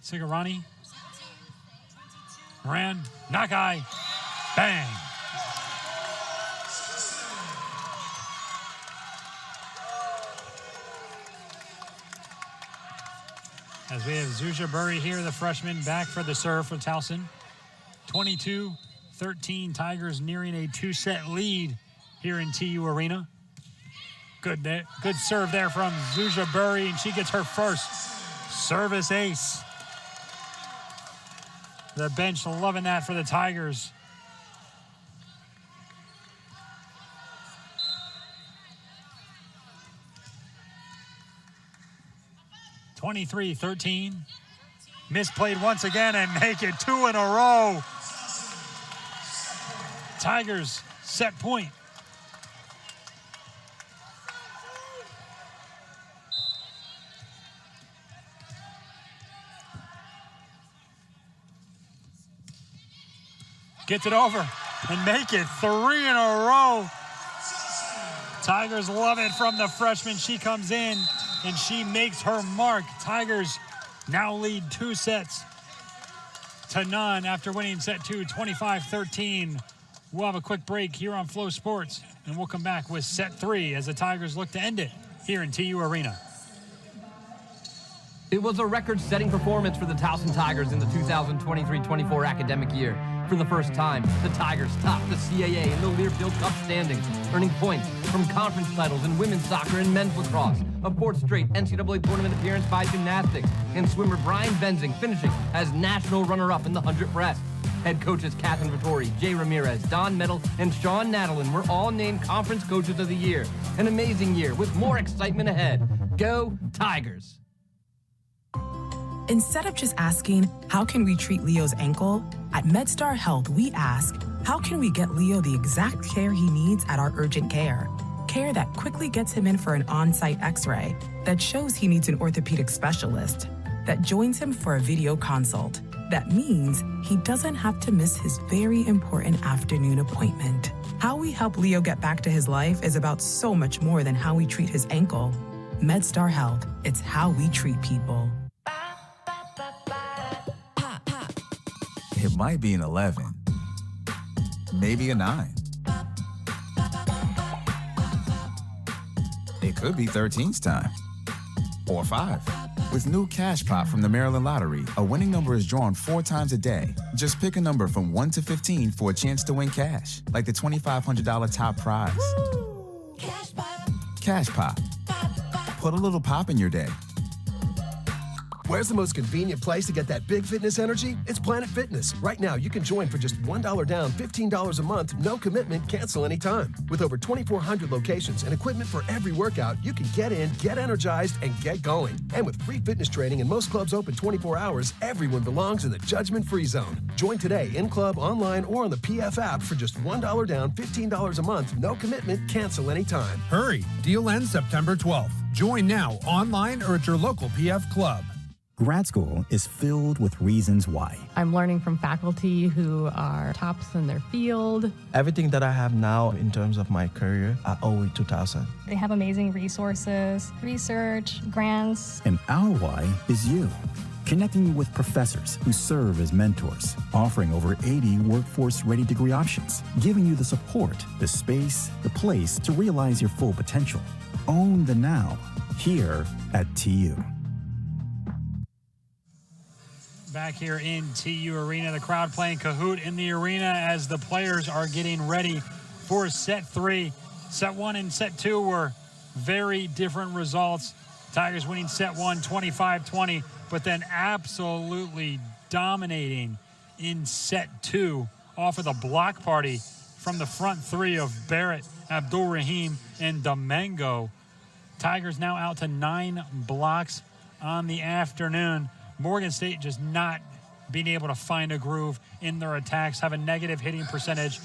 Sigarani. Moran. Nakai. Bang. As we have Zuzia Burry here, the freshman, back for the serve for Towson. 22-13, Tigers nearing a 2-set lead here in TU Arena. Good serve there from Zuzia Burry, and she gets her first service ace. The bench loving that for the Tigers. (23-13). Misplayed once again and make it 2 in a row. Tigers set point. Gets it over and make it 3 in a row. Tigers love it from the freshman. She comes in and she makes her mark. Tigers now lead 2-0 after winning set 2, 25-13. We'll have a quick break here on Flow Sports, and we'll come back with set 3 as the Tigers look to end it here in TU Arena. It was a record-setting performance for the Towson Tigers in the 2023-24 academic year. For the first time, the Tigers topped the CAA in the Learfield Cup standings, earning points from conference titles in women's soccer and men's lacrosse, a 4th straight NCAA tournament appearance by gymnastics, and swimmer Brian Benzing finishing as national runner-up in the 100 breast. Head coaches Catherine Vittori, Jay Ramirez, Don Metal, and Sean Nadalin were all named Conference Coaches of the Year. An amazing year with more excitement ahead. Go Tigers! Instead of just asking, how can we treat Leo's ankle? At MedStar Health, we ask, how can we get Leo the exact care he needs at our urgent care? Care that quickly gets him in for an on-site x-ray, that shows he needs an orthopedic specialist, that joins him for a video consult. That means he doesn't have to miss his very important afternoon appointment. How we help Leo get back to his life is about so much more than how we treat his ankle. MedStar Health, it's how we treat people. It might be an 11, maybe a 9. It could be 13's time, or 5. With new Cash Pop from the Maryland Lottery, a winning number is drawn 4 times a day. Just pick a number from 1 to 15 for a chance to win cash, like the $2,500 top prize. Woo! Cash Pop. Cash Pop. Put a little pop in your day. Where's the most convenient place to get that big fitness energy? It's Planet Fitness. Right now, you can join for just $1 down, $15 a month, no commitment, cancel anytime. With over 2,400 locations and equipment for every workout, you can get in, get energized, and get going. And with free fitness training and most clubs open 24 hours, everyone belongs in the judgment-free zone. Join today in club, online, or on the PF app for just $1 down, $15 a month, no commitment, cancel anytime. Hurry! Deal ends September 12th. Join now, online or at your local PF club. Grad school is filled with reasons why. I'm learning from faculty who are tops in their field. Everything that I have now in terms of my career, I owe it to Towson. They have amazing resources, research, grants. And our why is you. Connecting you with professors who serve as mentors, offering over 80 workforce-ready degree options, giving you the support, the space, the place to realize your full potential. Own the now, here at TU. Back here in TU Arena, the crowd playing Kahoot in the arena as the players are getting ready for set 3. Set 1 and set 2 were very different results. Tigers winning set 1, 25-20, but then absolutely dominating in set 2 off of the block party from the front 3 of Barrett, Abdul Rahim, and Domingo. Tigers now out to 9 blocks on the afternoon. Morgan State just not being able to find a groove in their attacks, have a negative hitting percentage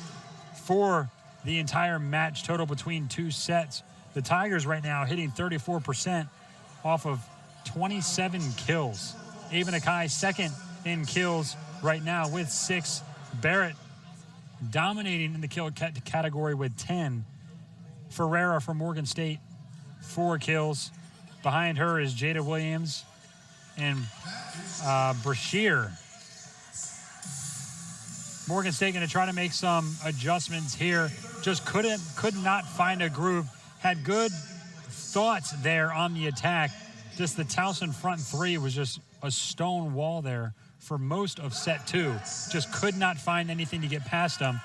for the entire match total between 2 sets. The Tigers right now hitting 34% off of 27 kills. Ava Nakai second in kills right now with 6. Barrett dominating in the kill category with 10. Ferreira from Morgan State, 4 kills. Behind her is Jada Williams and Brashear. Morgan State going to try to make some adjustments here. Just could not find a groove. Had good thoughts there on the attack. just the Towson front three was just a stone wall there for most of set two. Just could not find anything to get past them.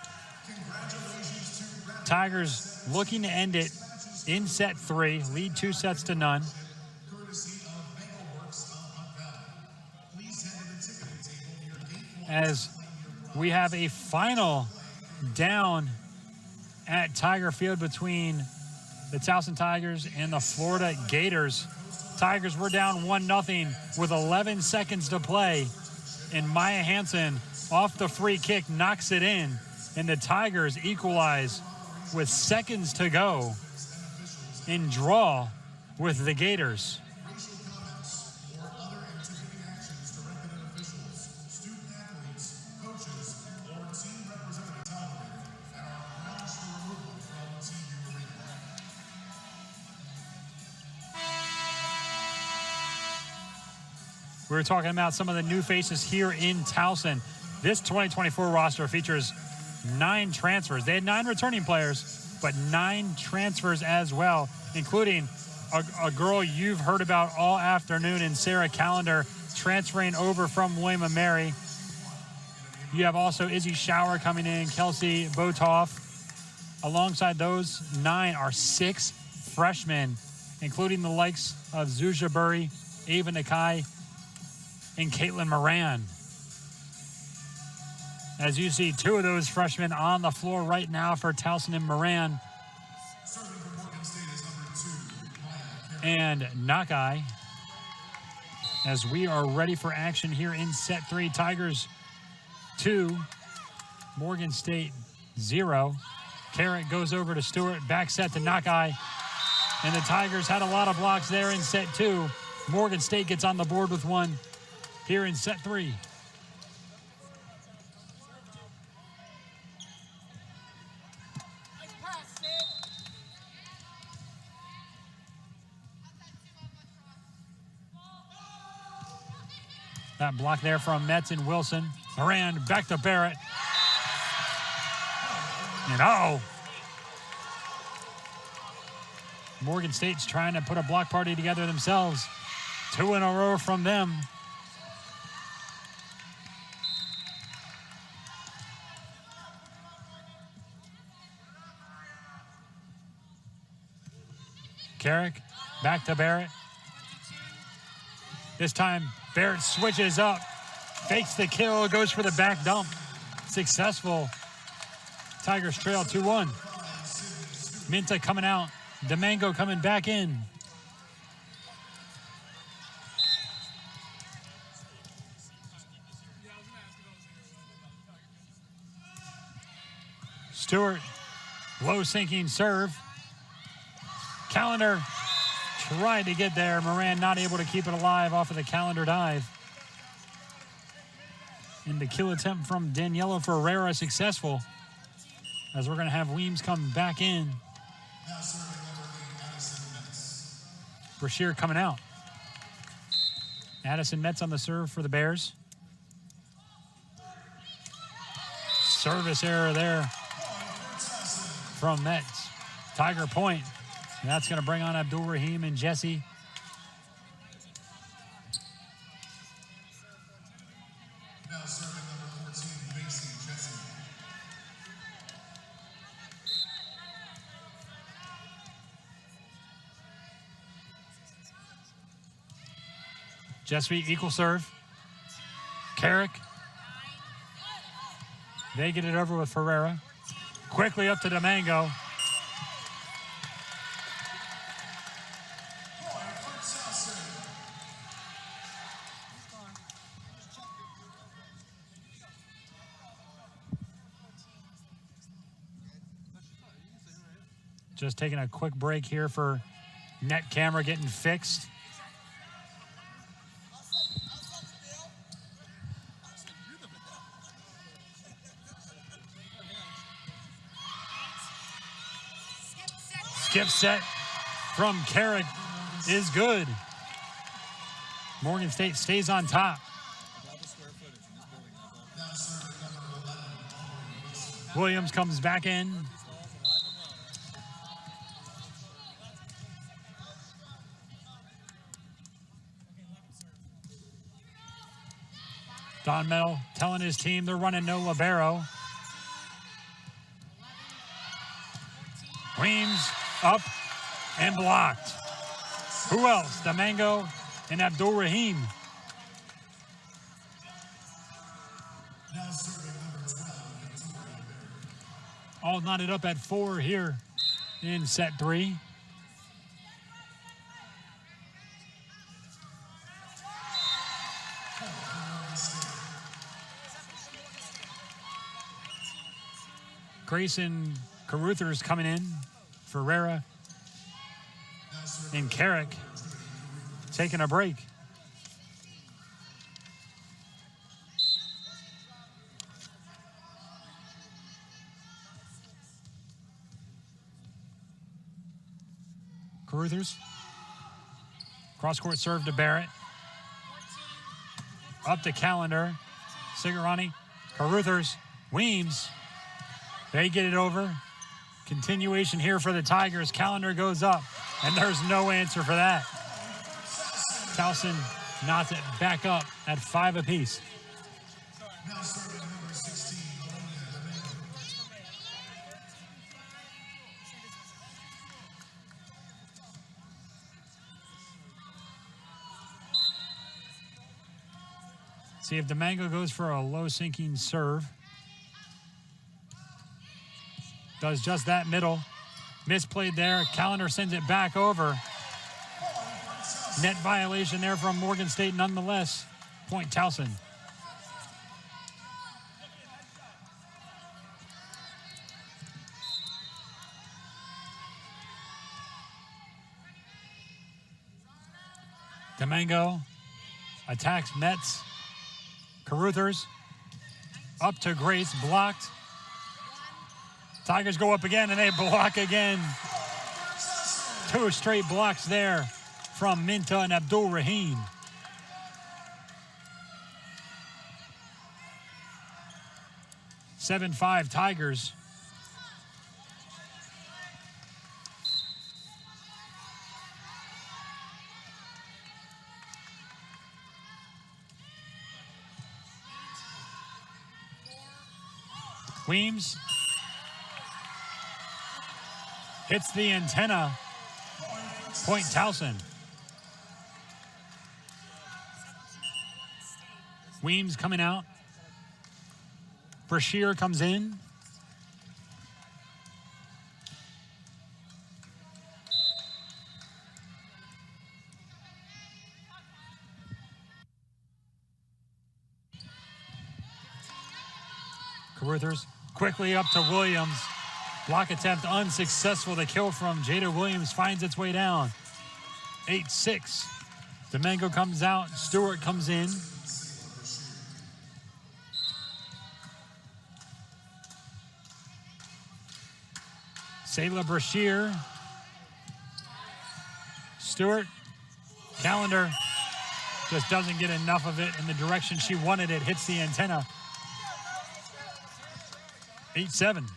Tigers looking to end it in set three, lead 2-0. As we have a final down at Tiger Field between the Towson Tigers and the Florida Gators. Tigers were down 1-0 with 11 seconds to play, and Maya Hansen off the free kick knocks it in, and the Tigers equalize with seconds to go and draw with the Gators. We were talking about some of the new faces here in Towson. This 2024 roster features 9 transfers. They had 9 returning players, but 9 transfers as well, including a girl you've heard about all afternoon in Sarah Callender transferring over from William & Mary. You have also Izzy Shower coming in, Kelsey Botoff. Alongside those 9 are 6 freshmen, including the likes of Zuzia Burry, Ava Nakai, and Kaitlyn Moran. As you see 2 of those freshmen on the floor right now for Towson and Moran. And Nakai, as we are ready for action here in set 3. Tigers 2, Morgan State 0. Carrot goes over to Stewart, back set to Nakai. And the Tigers had a lot of blocks there in set 2. Morgan State gets on the board with 1 here in set 3. That block there from Metz and Wilson. Moran back to Barrett. And Morgan State's trying to put a block party together themselves. 2 in a row from them. Carrick back to Barrett. This time Barrett switches up, fakes the kill, goes for the back dump. Successful. Tigers trail 2-1. Minta coming out. Domingo coming back in. Stewart, low sinking serve. Callender tried to get there. Moran not able to keep it alive off of the Callender dive. And the kill attempt from Daniela Ferreira successful, as we're going to have Weems come back in. Brashear coming out. Addison Metz on the serve for the Bears. Service error there from Metz. Tiger point. And that's going to bring on Abdul Rahim and Jesse. Now serving number 14, Macy Jesse. Jesse equal serve. Carrick. They get it over with Ferreira. Quickly up to Domingo. Just taking a quick break here for net camera getting fixed. Skip set from Carrick is good. Morgan State stays on top. Williams comes back in. Don Metal telling his team they're running no libero. Weems up and blocked. Who else? Domingo and Abdul Rahim. Now serving number 12. All knotted up at 4 here in set 3. Grayson Caruthers coming in. Ferreira and Carrick taking a break. Caruthers. Cross-court serve to Barrett. Up to Calendar. Sigarani. Caruthers. Weems. They get it over. Continuation here for the Tigers. Calendar goes up, and there's no answer for that. Towson knots it back up at 5 apiece. Now serving number 16. See if Domingo goes for a low sinking serve. Does just that middle. Misplayed there. Calendar sends it back over. Net violation there from Morgan State nonetheless. Point Towson. Domingo attacks Metz. Caruthers up to Grace, blocked. Tigers go up again, and they block again. 2 straight blocks there from Minta and Abdul Rahim. (7-5) Tigers. Weems hits the antenna. Point Towson. Weems coming out. Brashear comes in. Caruthers quickly up to Williams. Block attempt unsuccessful. The kill from Jada Williams finds its way down. 8-6. Domingo comes out. Stewart comes in. Sayla Brashear. Stewart. Calendar just doesn't get enough of it in the direction she wanted it. Hits the antenna. 8-7.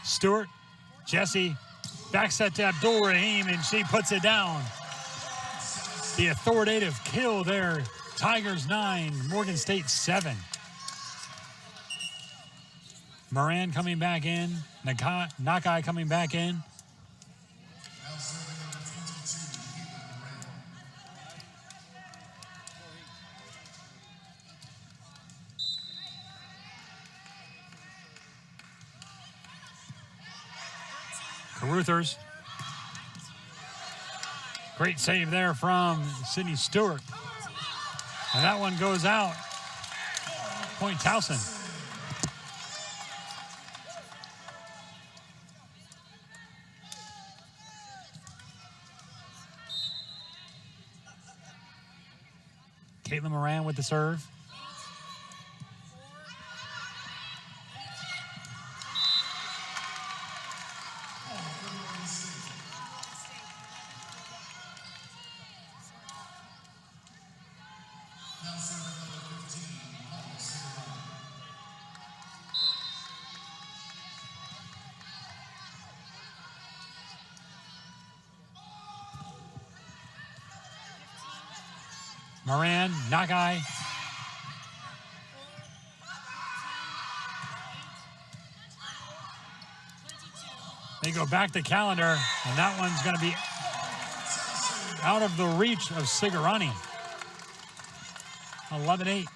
Stewart, Jesse, back set to Abdul Rahim, and she puts it down. The authoritative kill there. Tigers 9, Morgan State 7. Moran coming back in. Nakai coming back in. Now serving number 22, Kaitlyn Moran. Caruthers. Great save there from Sydney Stewart. And that one goes out. Point Towson. Kaitlyn Moran with the serve. Now serving number 15, Moran, Nagai. They go back to calendar, and that one's going to be out of the reach of Sigarani. 11-8.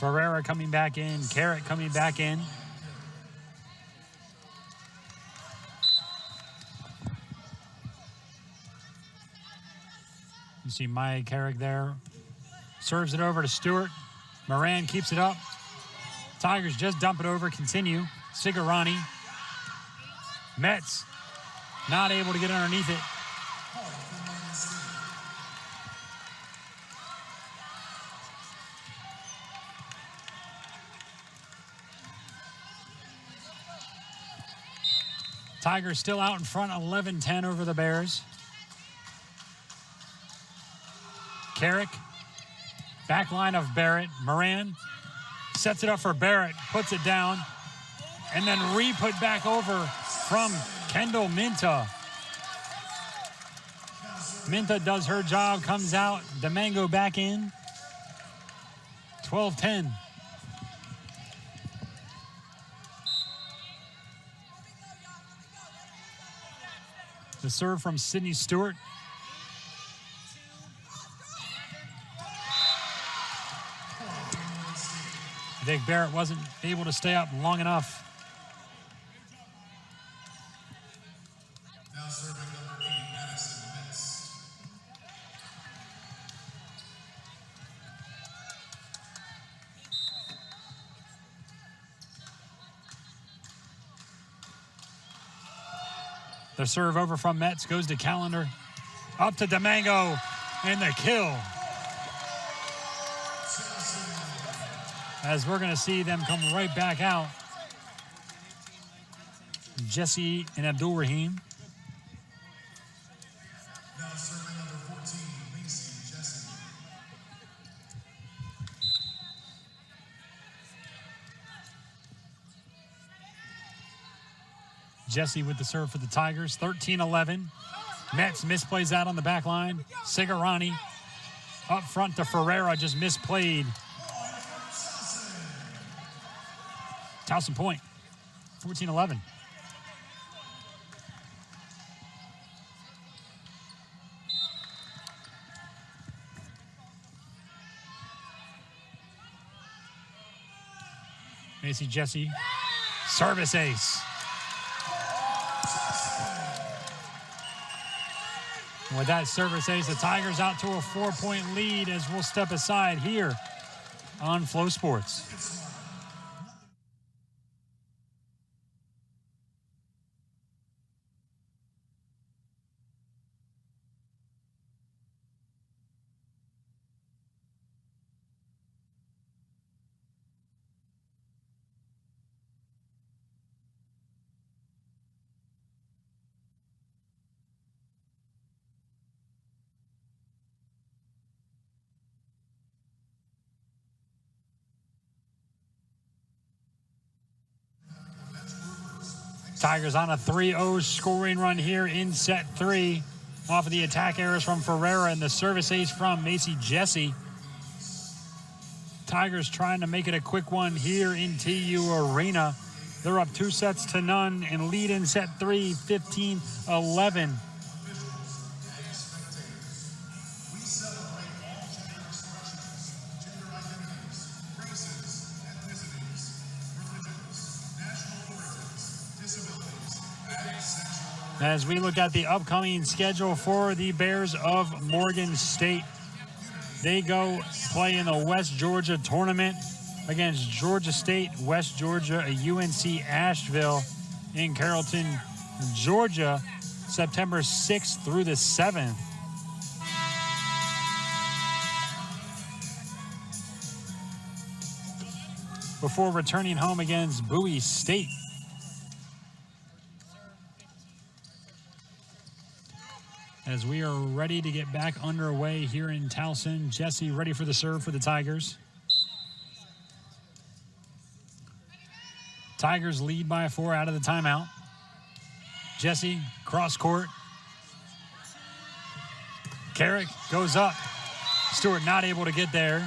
Ferreira coming back in, Carrot coming back in. You see Maya Carrick there. Serves it over to Stewart. Moran keeps it up. Tigers just dump it over, continue. Sigarani. Metz not able to get underneath it. Tigers still out in front, 11-10 over the Bears. Carrick, back line of Barrett. Moran sets it up for Barrett, puts it down, and then re-put back over from Kendall Minta. Minta does her job, comes out. Domingo back in. 12-10. The serve from Sydney Stewart. I think Barrett wasn't able to stay up long enough. Now serving number 8, Madison Metz. The serve over from Metz goes to Calendar. Up to Domingo, and the kill. As we're going to see them come right back out. Jesse and Abdul Rahim. Now serving number 14, Macy Jesse. Jesse with the serve for the Tigers, 13-11. Metz misplays out on the back line. Sigarani up front to Ferreira, just misplayed. Towson point, 14-11. Macy Jesse, service ace. With that service ace, the Tigers out to a 4-point lead as we'll step aside here on Flow Sports. Tigers on a 3-0 scoring run here in set 3. Off of the attack errors from Ferreira and the service ace from Macy Jesse. Tigers trying to make it a quick one here in TU Arena. They're up 2-0 and lead in set 3, 15-11. As we look at the upcoming schedule for the Bears of Morgan State, they go play in the West Georgia tournament against Georgia State, West Georgia, UNC Asheville in Carrollton, Georgia, September 6th through the 7th. Before returning home against Bowie State as we are ready to get back underway here in Towson. Jesse ready for the serve for the Tigers. Tigers lead by 4 out of the timeout. Jesse, cross court. Carrick goes up. Stewart not able to get there.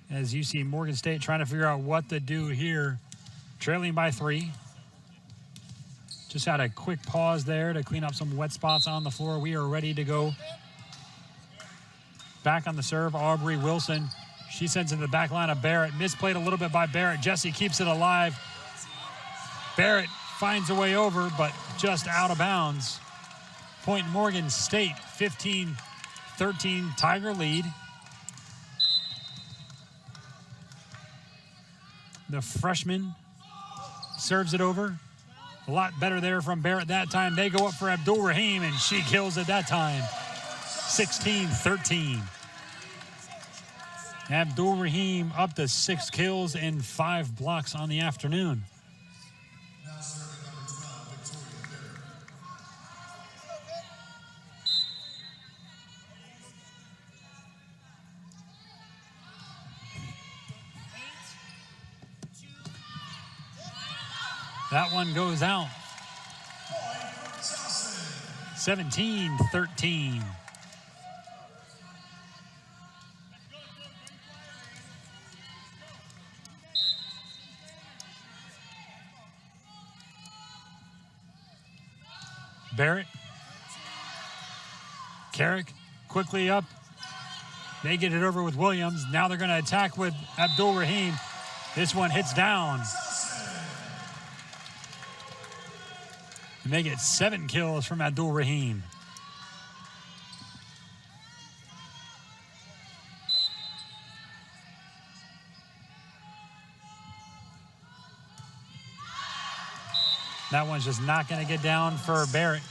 As you see Morgan State trying to figure out what to do here, trailing by 3. Just had a quick pause there to clean up some wet spots on the floor. We are ready to go. Back on the serve, Aubrey Wilson. She sends it to the back line of Barrett. Misplayed a little bit by Barrett. Jesse keeps it alive. Barrett finds a way over, but just out of bounds. Point Morgan State, 15-13 Tiger lead. The freshman serves it over. A lot better there from Barrett that time. They go up for Abdul Rahim, and she kills it that time. 16-13. Abdul Rahim up to 6 kills and 5 blocks on the afternoon. Now serving number 12, Victoria Barrett. That one goes out. 17-13. Barrett. Carrick quickly up. They get it over with Williams. Now they're going to attack with Abdul Rahim. This one hits down. And they get 7 kills from Abdul Rahim. That one's just not going to get down for Barrett.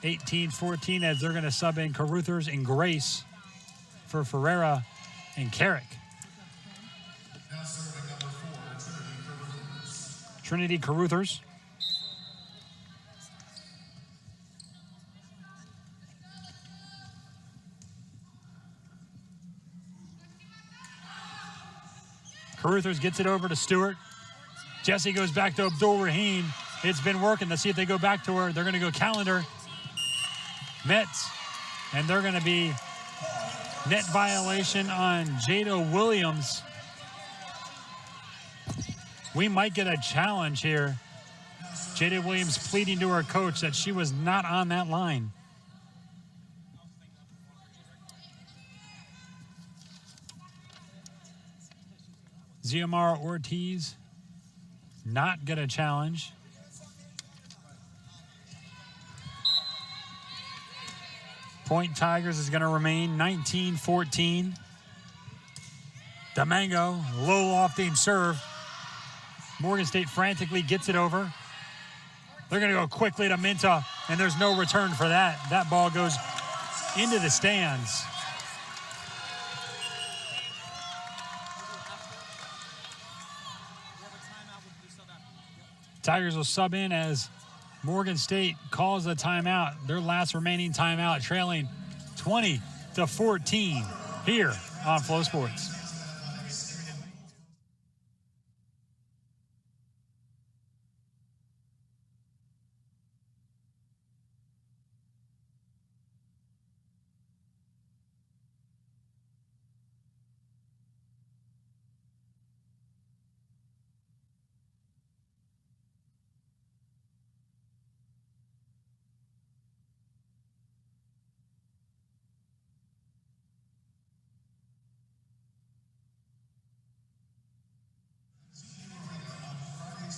18-14 as they're going to sub in Caruthers and Grace for Ferreira and Carrick. Now serving number 4, Trinity Trinity Caruthers. Caruthers. Caruthers gets it over to Stewart. Jesse goes back to Abdul Rahim. It's been working. Let's see if they go back to her. They're going to go calendar. Metz. And they're going to be net violation on Jada Williams. We might get a challenge here. Jada Williams pleading to her coach that she was not on that line. Xiomara Ortiz not get a challenge. Point Tigers is going to remain 19-14. Domingo, low lofting serve. Morgan State frantically gets it over. They're going to go quickly to Minta, and there's no return for that. That ball goes into the stands. Tigers will sub in as Morgan State calls a timeout, their last remaining timeout, trailing 20-14 here on Flow Sports.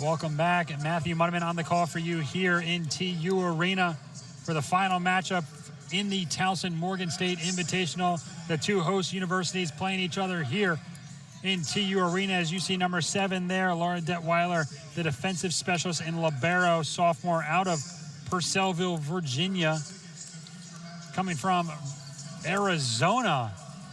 Welcome back. Matthew Mutterman on the call for you here in TU Arena for the final matchup in the Towson Morgan State Invitational. The two host universities playing each other here in TU Arena. As you see number 7 there, Laura Detweiler, the defensive specialist and libero, sophomore out of Purcellville, Virginia. Coming from Arizona,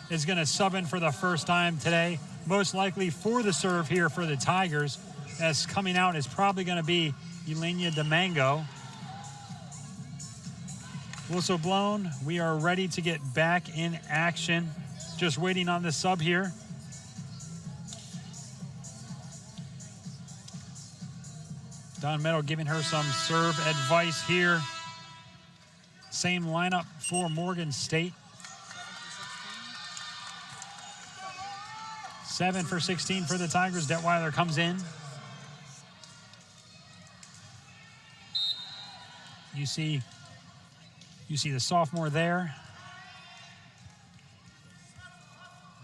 is going to sub in for the first time today, most likely for the serve here for the Tigers, as coming out is probably going to be Elenia DeMango. Whistle blown. We are ready to get back in action. Just waiting on the sub here. Don Meadow giving her some serve advice here. Same lineup for Morgan State. 7 for 16 for the Tigers. Detweiler comes in. You see the sophomore there.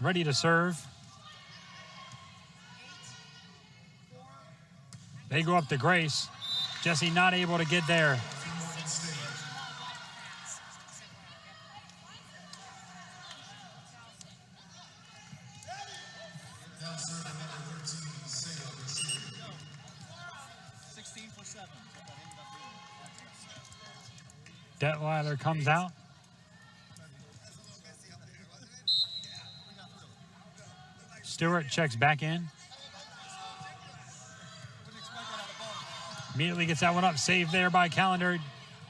Ready to serve. They go up to Grace. Jesse not able to get there. Detweiler comes out. Stewart checks back in. Immediately gets that one up. Saved there by Callender.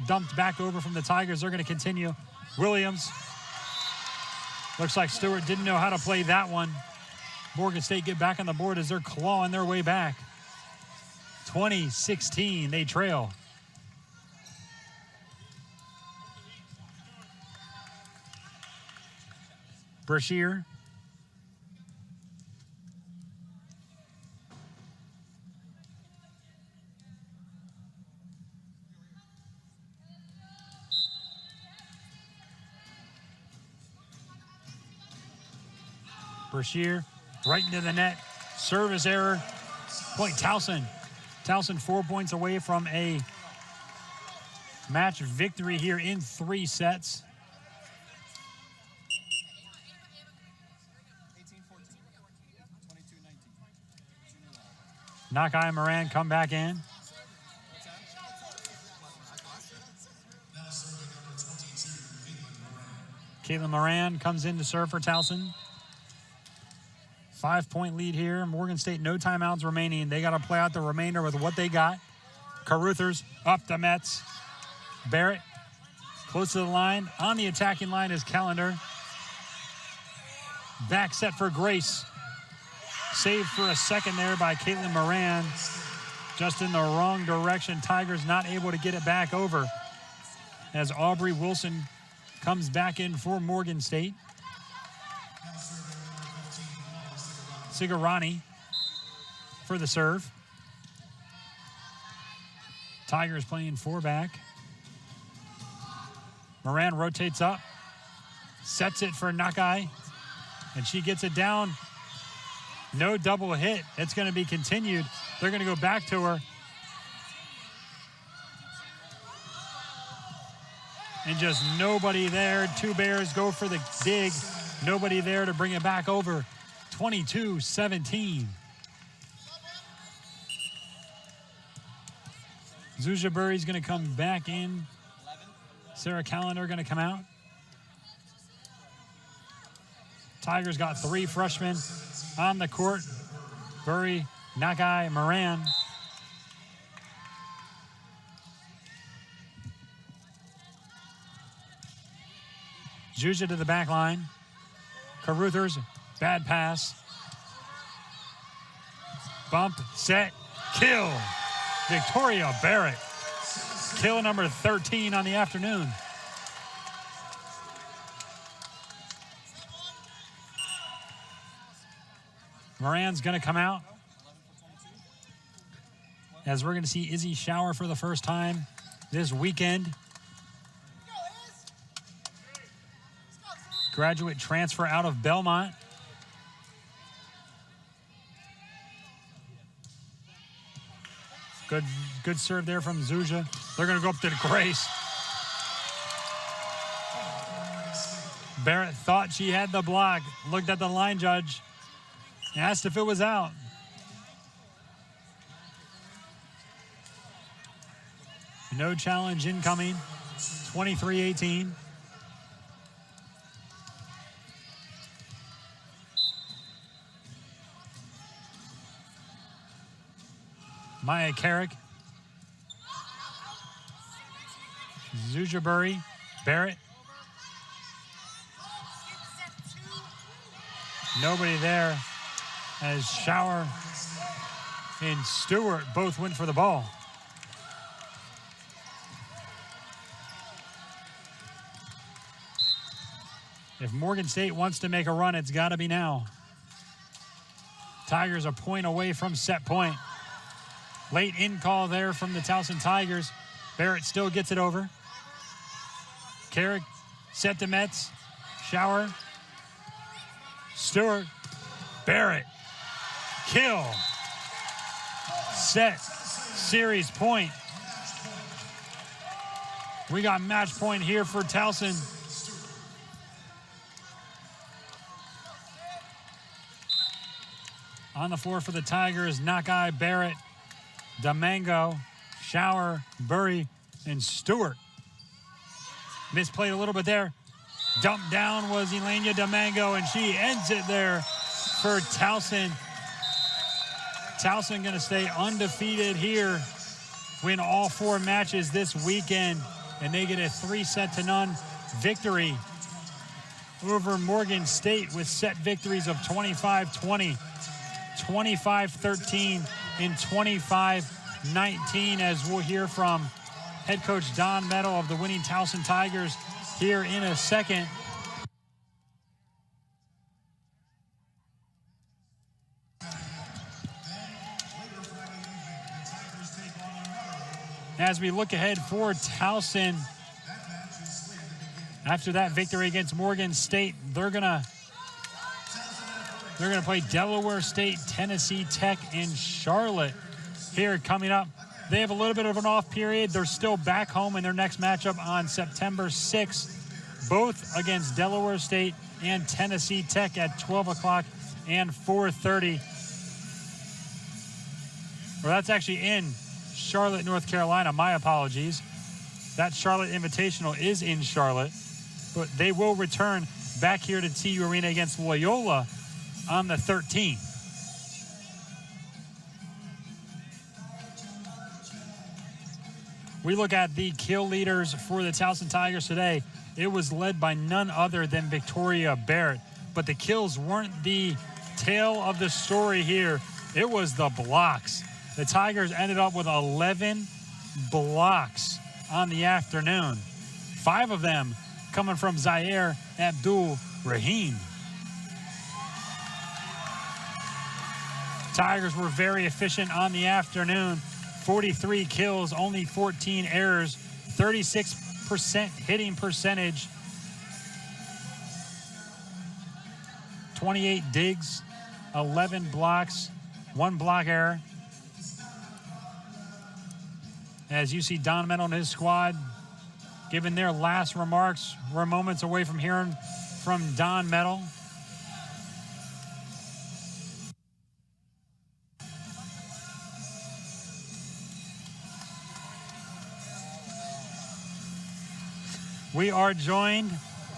Dumped back over from the Tigers. They're going to continue. Williams. Looks like Stewart didn't know how to play that one. Morgan State get back on the board as they're clawing their way back. 20-16, they trail. Brashear. Brashear right into the net. Service error. Point Towson. Towson 4 points away from a match victory here in 3 sets. Nakai and Moran come back in. Kaitlyn Moran comes in to serve for Towson. 5-point lead here. Morgan State, no timeouts remaining. They got to play out the remainder with what they got. Caruthers up to Metz. Barrett close to the line. On the attacking line is Callender. Back set for Grace. Saved for a second there by Kaitlyn Moran. Just in the wrong direction. Tigers not able to get it back over as Aubrey Wilson comes back in for Morgan State. Sigarani for the serve. Tigers playing 4 back. Moran rotates up. Sets it for Nakai. And she gets it down. No double hit. It's going to be continued. They're going to go back to her. And just nobody there. 2 Bears go for the dig. Nobody there to bring it back over. 22-17. Zuzia Burry's going to come back in. Sarah Callender going to come out. Tigers got 3 freshmen on the court. Burry, Nakai, Moran. Zuzia to the back line. Caruthers, bad pass. Bump, set, kill. Victoria Barrett. Kill number 13 on the afternoon. Moran's going to come out. As we're going to see Izzy Shower for the first time this weekend. Graduate transfer out of Belmont. Good serve there from Zuzia. They're going to go up to Grace. Barrett thought she had the block. Looked at the line judge. Asked if it was out. No challenge incoming. 23-18. Maya Carrick. Zujabury. Barrett. Nobody there as Shower and Stewart both went for the ball. If Morgan State wants to make a run, it's got to be now. Tigers a point away from set point. Late in call there from the Towson Tigers. Barrett still gets it over. Carrick set to Metz. Shower. Stewart. Barrett. Kill. Set. Series point. We got match point here for Towson. On the floor for the Tigers, Nakai, Barrett, Domingo, Shower, Burry, and Stewart. Misplayed a little bit there. Dumped down was Elenia Domingo, and she ends it there for Towson. Towson going to stay undefeated here, win all 4 matches this weekend, and they get a 3-0 victory over Morgan State with set victories of 25-20. 25-13 and 25-19, as we'll hear from head coach Don Meadow of the winning Towson Tigers here in a second. As we look ahead for Towson, after that victory against Morgan State, they're gonna play Delaware State, Tennessee Tech, and Charlotte here coming up. They have a little bit of an off period. They're still back home in their next matchup on September 6th, both against Delaware State and Tennessee Tech at 12 o'clock and 4:30. Or that's actually in Charlotte, North Carolina. My apologies. That Charlotte Invitational is in Charlotte, but they will return back here to TU Arena against Loyola on the 13th. We look at the kill leaders for the Towson Tigers today. It was led by none other than Victoria Barrett, but the kills weren't the tale of the story here. It was the blocks. The Tigers ended up with 11 blocks on the afternoon. 5 of them coming from Zaire Abdul Rahim. Tigers were very efficient on the afternoon. 43 kills, only 14 errors, 36% hitting percentage, 28 digs, 11 blocks, 1 block error. As you see Don Meadow and his squad giving their last remarks, we're moments away from hearing from Don Meadow. We are joined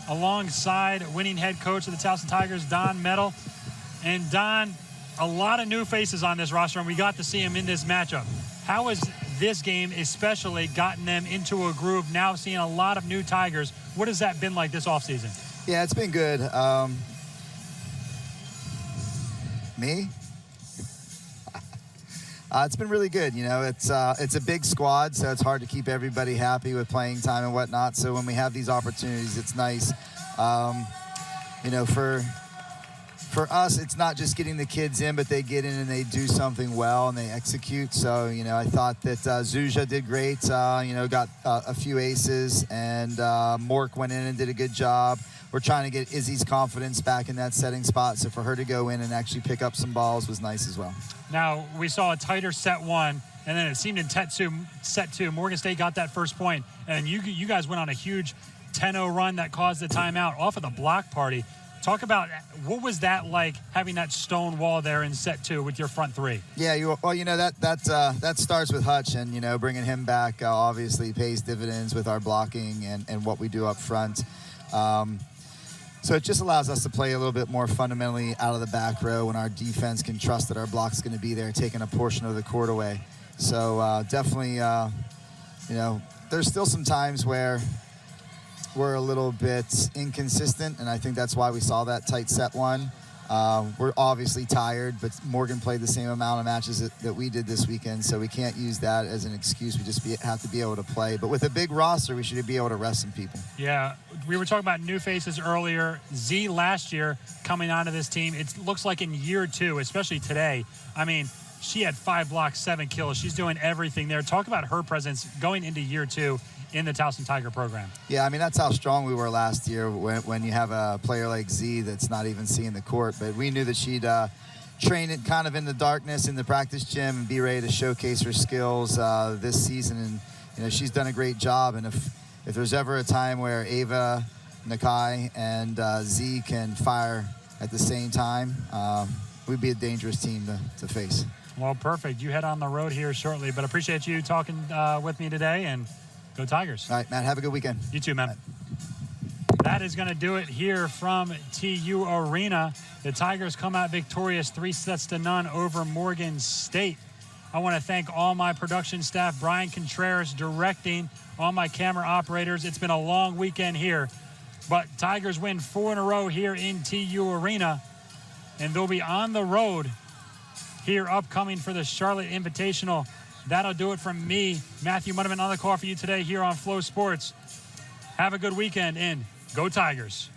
alongside winning head coach of the Towson Tigers, Don Meadow. And Don, a lot of new faces on this roster, and we got to see him in this matchup. How has this game especially gotten them into a groove, now seeing a lot of new Tigers? What has that been like this offseason? Yeah, it's been good. Me? It's been really good. You know, it's a big squad, so it's hard to keep everybody happy with playing time and whatnot. So when we have these opportunities, it's nice. You know, for us, it's not just getting the kids in, but they get in and they do something well and they execute. So, you know, I thought that Zuja did great. You know, got a few aces, and Mork went in and did a good job. We're trying to get Izzy's confidence back in that setting spot. So for her to go in and actually pick up some balls was nice as well. Now, we saw a tighter set 1, and then it seemed in set 2, Morgan State got that first point, and you guys went on a huge 10-0 run that caused the timeout off of the block party. Talk about what was that like, having that stone wall there in set 2 with your front 3? Yeah, that starts with Hutch, and bringing him back obviously pays dividends with our blocking and what we do up front. So it just allows us to play a little bit more fundamentally out of the back row when our defense can trust that our block's going to be there, taking a portion of the court away. So definitely, there's still some times where we're a little bit inconsistent, and I think that's why we saw that tight set 1. We're obviously tired, but Morgan played the same amount of matches that we did this weekend, so we can't use that as an excuse. We just have to be able to play. But with a big roster, we should be able to rest some people. Yeah, we were talking about new faces earlier. Z last year coming onto this team, it looks like in year 2, especially today. I mean, she had 5 blocks, 7 kills. She's doing everything there. Talk about her presence going into year 2 in the Towson Tiger program. Yeah, I mean, that's how strong we were last year when you have a player like Z that's not even seeing the court. But we knew that she'd train it kind of in the darkness in the practice gym and be ready to showcase her skills this season. And, she's done a great job. And if there's ever a time where Ava, Nakai, and Z can fire at the same time, we'd be a dangerous team to face. Well, perfect. You head on the road here shortly, but appreciate you talking with me today, and go Tigers. All right, Matt, have a good weekend. You too, man. That is going to do it here from TU Arena. The Tigers come out victorious 3-0 over Morgan State. I want to thank all my production staff, Brian Contreras directing, all my camera operators. It's been a long weekend here, but Tigers win 4 in a row here in TU Arena, and they'll be on the road here upcoming for the Charlotte Invitational. That'll do it from me, Matthew Munneman, on the call for you today here on Flow Sports. Have a good weekend, and go Tigers.